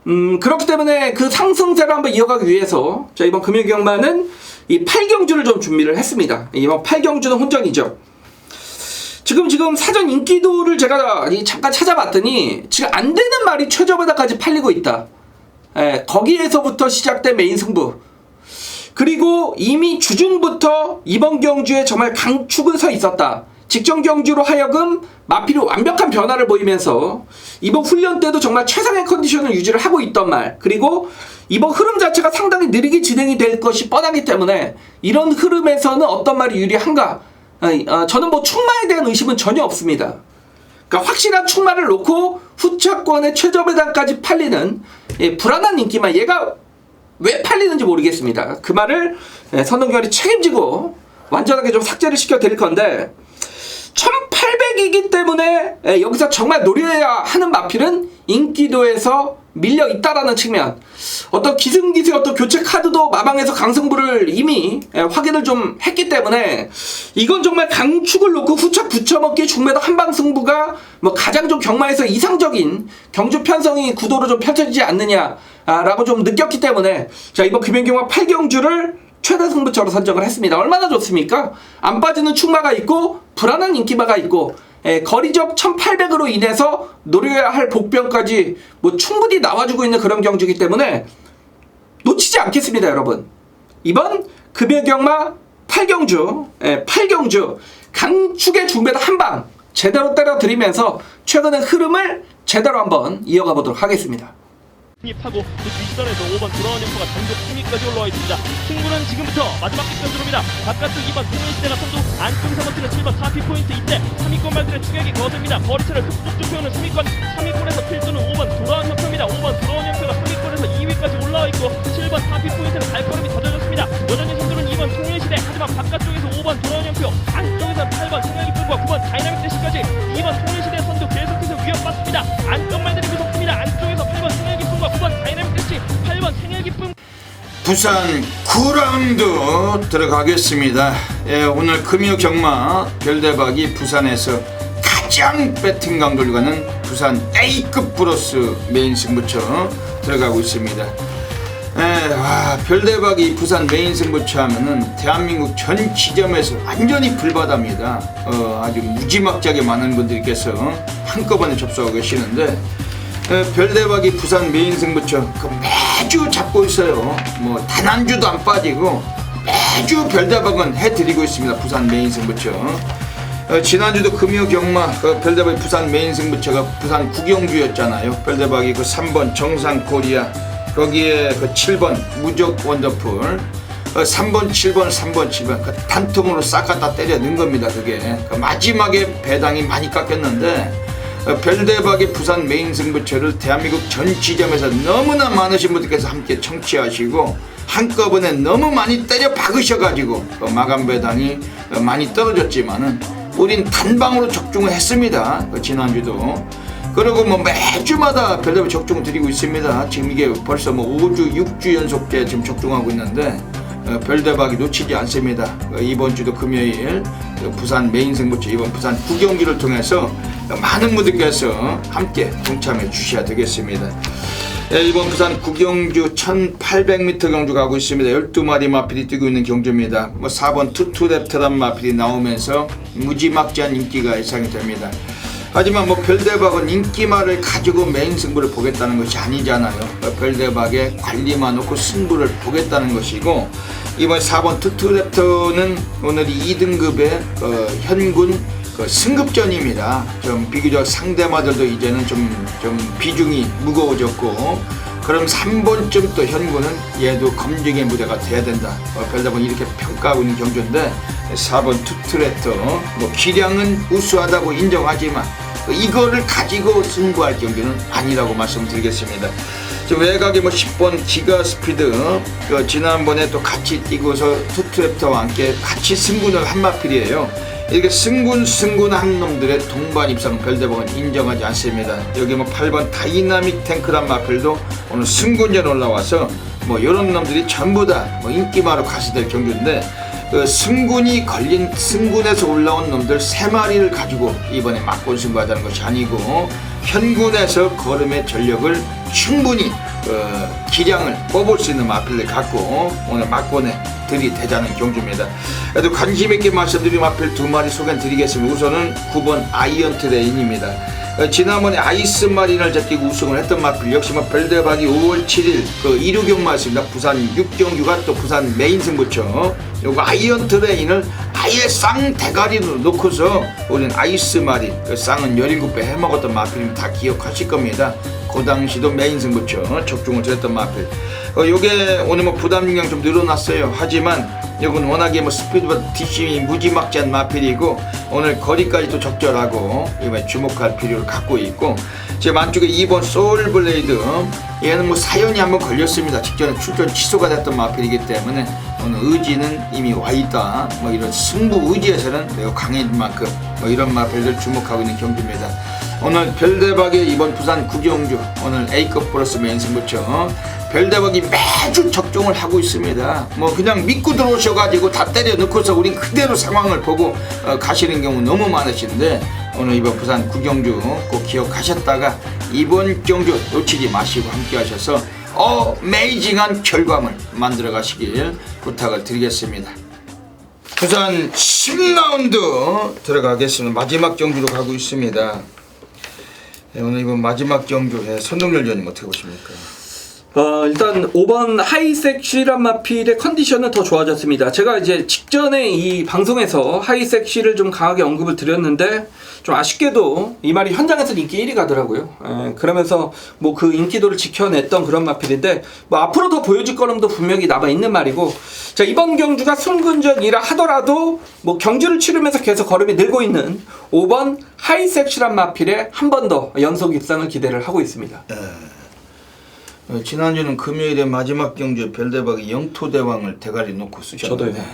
그렇기 때문에 그 상승세를 한번 이어가기 위해서 자, 이번 금요경마는 이 8경주를 좀 준비를 했습니다. 이번 8경주는 혼전이죠. 지금 사전 인기도를 제가 잠깐 찾아봤더니 지금 안 되는 말이 최저보다까지 팔리고 있다. 예, 거기에서부터 시작된 메인 승부. 그리고 이미 주중부터 이번 경주에 정말 강축은 서 있었다. 직전 경주로 하여금 마필이 완벽한 변화를 보이면서 이번 훈련 때도 정말 최상의 컨디션을 유지를 하고 있던 말, 그리고 이번 흐름 자체가 상당히 느리게 진행이 될 것이 뻔하기 때문에 이런 흐름에서는 어떤 말이 유리한가? 저는 뭐 충마에 대한 의심은 전혀 없습니다. 그러니까 확실한 충마를 놓고 후차권의 최저배당까지 팔리는 불안한 인기만, 얘가 왜 팔리는지 모르겠습니다. 그 말을 선동열이 책임지고 완전하게 좀 삭제를 시켜드릴 건데 1800이기 때문에 여기서 정말 노려야 하는 마필은 인기도에서 밀려 있다라는 측면, 어떤 기승기수의 어떤 교체 카드도 마방에서 강승부를 이미 확인을 좀 했기 때문에 이건 정말 강축을 놓고 후착 붙여먹기 중매도 한방 승부가 뭐 가장 좀 경마에서 이상적인 경주 편성이 구도로 좀 펼쳐지지 않느냐라고 좀 느꼈기 때문에 자, 이번 금연경마 8경주를 최대 승부처로 선정을 했습니다. 얼마나 좋습니까? 안 빠지는 충마가 있고 불안한 인기마가 있고 거리적 1800으로 인해서 노려야 할 복병까지 뭐 충분히 나와주고 있는 그런 경주이기 때문에 놓치지 않겠습니다, 여러분. 이번 금연경마 8경주 강축의 중배도 한 방 제대로 때려드리면서 최근의 흐름을 제대로 한번 이어가 보도록 하겠습니다. 진입하고 그 뒷선에서 5번 돌아온 형포가 단독 3위까지 올라와 있습니다. 승부는 지금부터 마지막 빅선 들어옵니다. 바깥쪽 2번 통일시대가 선두, 안쪽 3번팀은 7번 4피 포인트 이때 3위권 말들의 추격이 거셉니다. 거리차를 툭툭 좁혀오는 3위권에서 필두는 5번 돌아온 형표입니다. 5번 돌아온 형표가 3위권에서 2위까지 올라와 있고 7번 4피 포인트는 발걸음이 더뎌졌습니다. 여전히 선두는 2번 통일시대, 하지만 바깥쪽에서 5번 돌아온 형표, 안쪽에서 8번 생활기쁨과 9번 다이나믹 대시까지 2번 통일시대 선두 계속해서 위협받습니다. 안쪽 말들이 무섭습니다. 안쪽에서 8번 생활기쁨과 9번 다이나믹 대시, 8번 생활기쁨. 부산 9라운드 들어가겠습니다. 예, 오늘 금요 경마 별대박이 부산에서 가장 배팅 강도를 가는 부산 A급 브로스 메인 승부처 들어가고 있습니다. 예, 별대박이 부산 메인 승부처 하면은 대한민국 전 지점에서 완전히 불바다입니다. 아주 무지막지하게 많은 분들께서 한꺼번에 접속하고 계시는데, 별대박이 부산 메인 승부처 매주 잡고 있어요. 뭐 단 한 주도 안 빠지고 매주 별대박은 해드리고 있습니다. 부산 메인 승부처. 지난주도 금요 경마 별대박이 부산 메인 승부처가 부산 구경주였잖아요. 별대박이 그 3번 정상 코리아, 거기에 그 7번 무적 원더풀, 3번 7번 3번 7번 그 단통으로 싹 갖다 때려 넣은 겁니다. 그게 그 마지막에 배당이 많이 깎였는데, 별대박의 부산 메인 승부처를 대한민국 전 지점에서 너무나 많으신 분들께서 함께 청취하시고 한꺼번에 너무 많이 때려 박으셔가지고 마감 배당이 많이 떨어졌지만은 우린 단방으로 적중을 했습니다. 지난주도. 그리고 뭐 매주마다 별대박 적중을 드리고 있습니다. 지금 이게 벌써 뭐 5주 6주 연속째 지금 적중하고 있는데, 별대박이 놓치지 않습니다. 이번 주도 금요일 부산 메인 승부처, 이번 부산 9경기를 통해서 많은 분들께서 함께 동참해 주셔야 되겠습니다. 이번 부산 9경주 1800m 경주 가고 있습니다. 12마리 마필이 뛰고 있는 경주입니다. 4번 투투랩터란 마필이 나오면서 무지막지한 인기가 예상이 됩니다. 하지만 별대박은 인기말을 가지고 메인 승부를 보겠다는 것이 아니잖아요. 별대박의 관리만 놓고 승부를 보겠다는 것이고, 이번 4번 투투랩터는 오늘이 2등급의 현군 승급전입니다. 좀 비교적 상대마들도 이제는 좀 비중이 무거워졌고, 그럼 3번쯤 또 현군은 얘도 검증의 무대가 돼야 된다. 별대박은 이렇게 평가하고 있는 경주인데, 4번 투투랩터 기량은 우수하다고 인정하지만 이거를 가지고 승부할 경기는 아니라고 말씀드리겠습니다. 외곽에 10번 기가스피드, 지난번에 또 같이 뛰고서 투투랩터와 함께 같이 승군을 한 마필이에요. 이렇게 승군한 놈들의 동반 입상 별대박은 인정하지 않습니다. 여기 8번 다이나믹 탱크란 마필도 오늘 승군전 올라와서 이런 놈들이 전부 다 인기마로 가시될 경주인데, 승군이 걸린 승군에서 올라온 놈들 3마리를 가지고 이번에 막권 승부하자는 것이 아니고, 현군에서 걸음의 전력을 충분히 기량을 뽑을 수 있는 마필을 갖고 오늘 막권에 들이대자는 경주입니다. 그래도 관심 있게 말씀드린 마필 2마리 소개해드리겠습니다. 우선은 9번 아이언 트레인입니다. 지난번에 아이스 마린을 잡히고 우승을 했던 마필, 역시 별대박이 5월 7일 1루 경마였습니다. 부산 6경주가 또 부산 메인 승부처. 요거 아이언 트레인을 아예 쌍 대가리로 놓고서 우리는 아이스 마린, 쌍은 17배 해먹었던 마필이면 다 기억하실 겁니다. 그 당시도 메인 승부처 적중을 드렸던 마필. 요게 오늘 부담 중량 좀 늘어났어요. 하지만 이건 워낙에 스피드보다 뒷심이 무지막지한 마필이고, 오늘 거리까지도 적절하고 이번에 주목할 필요를 갖고 있고, 지금 안쪽에 2번 소울블레이드, 얘는 사연이 한번 걸렸습니다. 직전에 출전 취소가 됐던 마필이기 때문에 오늘 의지는 이미 와있다. 이런 승부 의지에서는 매우 강해진 만큼 이런 마필들 주목하고 있는 경주입니다. 오늘 별대박의 이번 부산 9경주, 오늘 A급 플러스 메인 승부처 별대박이 매주 적중을 하고 있습니다. 그냥 믿고 들어오셔가지고 다 때려 넣고서 우린 그대로 상황을 보고 가시는 경우 너무 많으신데, 오늘 이번 부산 9경주 꼭 기억하셨다가 이번 경주 놓치지 마시고 함께 하셔서 어메이징한 결과물 만들어 가시길 부탁을 드리겠습니다. 부산 10라운드 들어가겠습니다. 마지막 경주로 가고 있습니다. 오늘 이번 마지막 경주에 선동열 위원님 어떻게 보십니까? 일단 5번 하이색 쉬란 마필의 컨디션은 더 좋아졌습니다. 제가 이제 직전에 이 방송에서 하이색 쉬를 좀 강하게 언급을 드렸는데 좀 아쉽게도 이 말이 현장에서 인기 1위 가더라고요. 그러면서 뭐 그 인기도를 지켜냈던 그런 마필인데 뭐 앞으로 더 보여줄 거름도 분명히 남아 있는 말이고, 자, 이번 경주가 순근전이라 하더라도 뭐 경주를 치르면서 계속 걸음이 늘고 있는 5번 하이색 쉬란 마필에 한 번 더 연속 입상을 기대를 하고 있습니다. 지난주는 금요일에 마지막 경주에 별대박이 영토대왕을 대가리 놓고 쓰셨는데 저도요.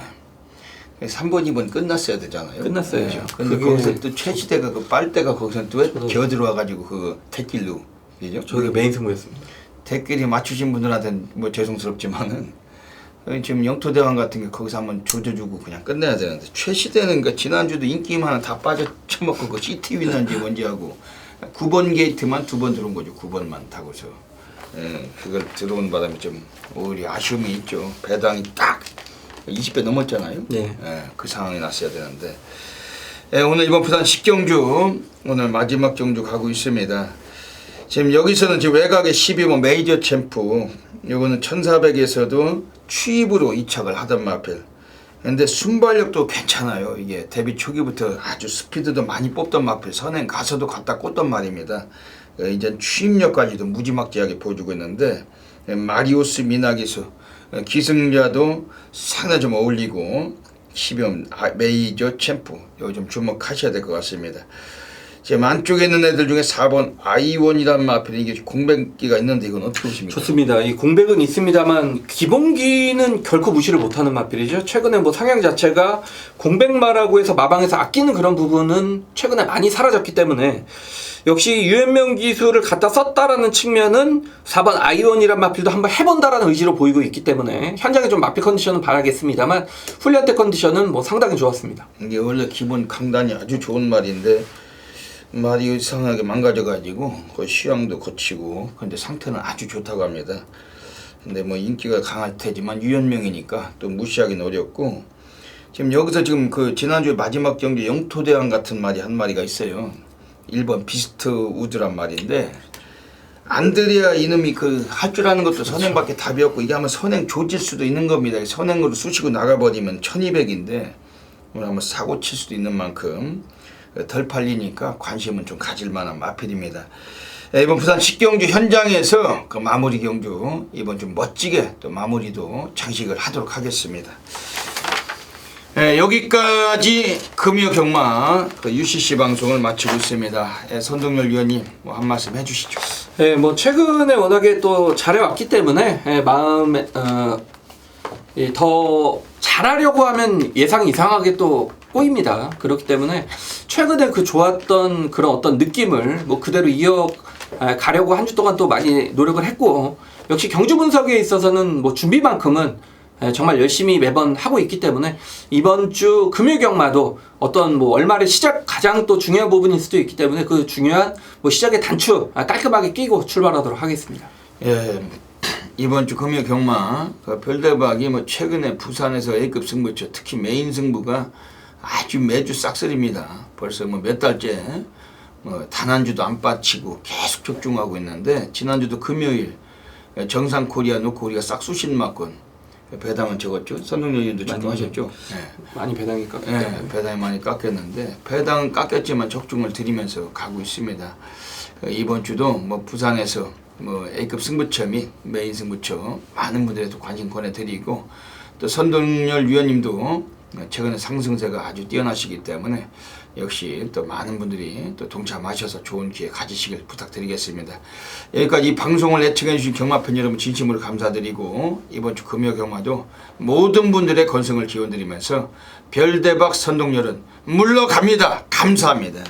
3번, 2번 끝났어야 되잖아요. 끝났어야죠. 근데 그게- 거기서 또 최시대가 그 빨대가 거기서 또 기어 들어와가지고 그 택길로, 그죠? 저게 메인 승부였습니다. 택길이 맞추신 분들한테는 뭐 죄송스럽지만은 지금 영토대왕 같은 게 거기서 한번 조져주고 그냥 끝내야 되는데, 최시대는 그 지난주도 인기만 다 빠져쳐먹고 그 CT 위난지 뭔지 하고 9번 게이트만 2번 들어온 거죠. 9번만 타고서. 그걸 들어온 바람에 좀 오히려 아쉬움이 있죠. 배당이 딱 20배 넘었잖아요. 네. 그 상황이 났어야 되는데. 오늘 이번 부산 10경주 오늘 마지막 경주 가고 있습니다. 지금 여기서는 지금 외곽의 12번 메이저 챔프, 요거는 1400에서도 추입으로 이착을 하던 마필. 근데 순발력도 괜찮아요. 이게 데뷔 초기부터 아주 스피드도 많이 뽑던 마필, 선행 가서도 갖다 꽂던 말입니다. 이제 추입력까지도 무지막지하게 보여주고 있는데, 마리오스 미나기수 기승자도 상당히 좀 어울리고 12번 메이저 챔프 여기 좀 주목하셔야 될 것 같습니다. 지금 안쪽에 있는 애들 중에 4번 아이원이라는 마필이 이게 공백기가 있는데 이건 어떻게 보십니까? 좋습니다. 이 공백은 있습니다만 기본기는 결코 무시를 못하는 마필이죠. 최근에 뭐 상향 자체가 공백마라고 해서 마방에서 아끼는 그런 부분은 최근에 많이 사라졌기 때문에 역시 유현명 기술을 갖다 썼다라는 측면은 4번 아이원이란 마필도 한번 해본다라는 의지로 보이고 있기 때문에 현장에 좀 마필 컨디션은 바라겠습니다만 훈련 때 컨디션은 뭐 상당히 좋았습니다. 이게 원래 기본 강단이 아주 좋은 말인데 말이 이상하게 망가져가지고 그 시황도 거치고, 근데 상태는 아주 좋다고 합니다. 근데 뭐 인기가 강할 테지만 유연명이니까 또 무시하기는 어렵고, 지금 여기서 지금 그 지난주에 마지막 경기 영토대왕 같은 말이 한 마리가 있어요. 1번 비스트 우드란 말인데, 안드레아 이놈이 그 할 줄 아는 것도 선행밖에 답이 없고, 이게 아마 선행 조질 수도 있는 겁니다. 선행으로 쑤시고 나가버리면 1200인데 오늘 한번 사고 칠 수도 있는 만큼 덜 팔리니까 관심은 좀 가질 만한 마필입니다. 이번 부산 10경주 현장에서 그 마무리 경주 이번 좀 멋지게 또 마무리도 장식을 하도록 하겠습니다. 여기까지 금요 경마 그 UCC 방송을 마치고 있습니다. 선동열 위원님 뭐 한 말씀 해주시죠. 네, 뭐 최근에 워낙에 또 잘해왔기 때문에 마음에 더 잘하려고 하면 예상 이상하게 또 꼬입니다. 그렇기 때문에 최근에 그 좋았던 그런 어떤 느낌을 뭐 그대로 이어가려고 한 주 동안 또 많이 노력을 했고, 역시 경주 분석에 있어서는 뭐 준비만큼은 정말 열심히 매번 하고 있기 때문에 이번 주 금요 경마도 어떤 뭐 월말의 시작 가장 또 중요한 부분일 수도 있기 때문에 그 중요한 뭐 시작의 단추 깔끔하게 끼고 출발하도록 하겠습니다. 이번 주 금요 경마 그 별대박이 뭐 최근에 부산에서 A급 승부처 특히 메인 승부가 아주 매주 싹쓸입니다. 벌써 뭐 몇 달째 뭐 단 한 주도 안 빠치고 계속 적중하고 있는데, 지난주도 금요일 정상 코리아 놓고 우리가 싹수신 맞건 배당은 적었죠. 선동열 의원도 적중하셨죠. 많이 배당이 깎였죠. 배당이 많이 깎였는데 배당은 깎였지만 적중을 드리면서 가고 있습니다. 이번 주도 뭐 부산에서 뭐 A급 승부처 및 메인 승부처 많은 분들에도 관심 권해드리고, 또 선동열 위원님도 최근에 상승세가 아주 뛰어나시기 때문에 역시 또 많은 분들이 또 동참하셔서 좋은 기회 가지시길 부탁드리겠습니다. 여기까지 이 방송을 애청해 주신 경마팬 여러분 진심으로 감사드리고, 이번 주 금요 경마도 모든 분들의 건승을 기원드리면서 별대박 선동열은 물러갑니다. 감사합니다.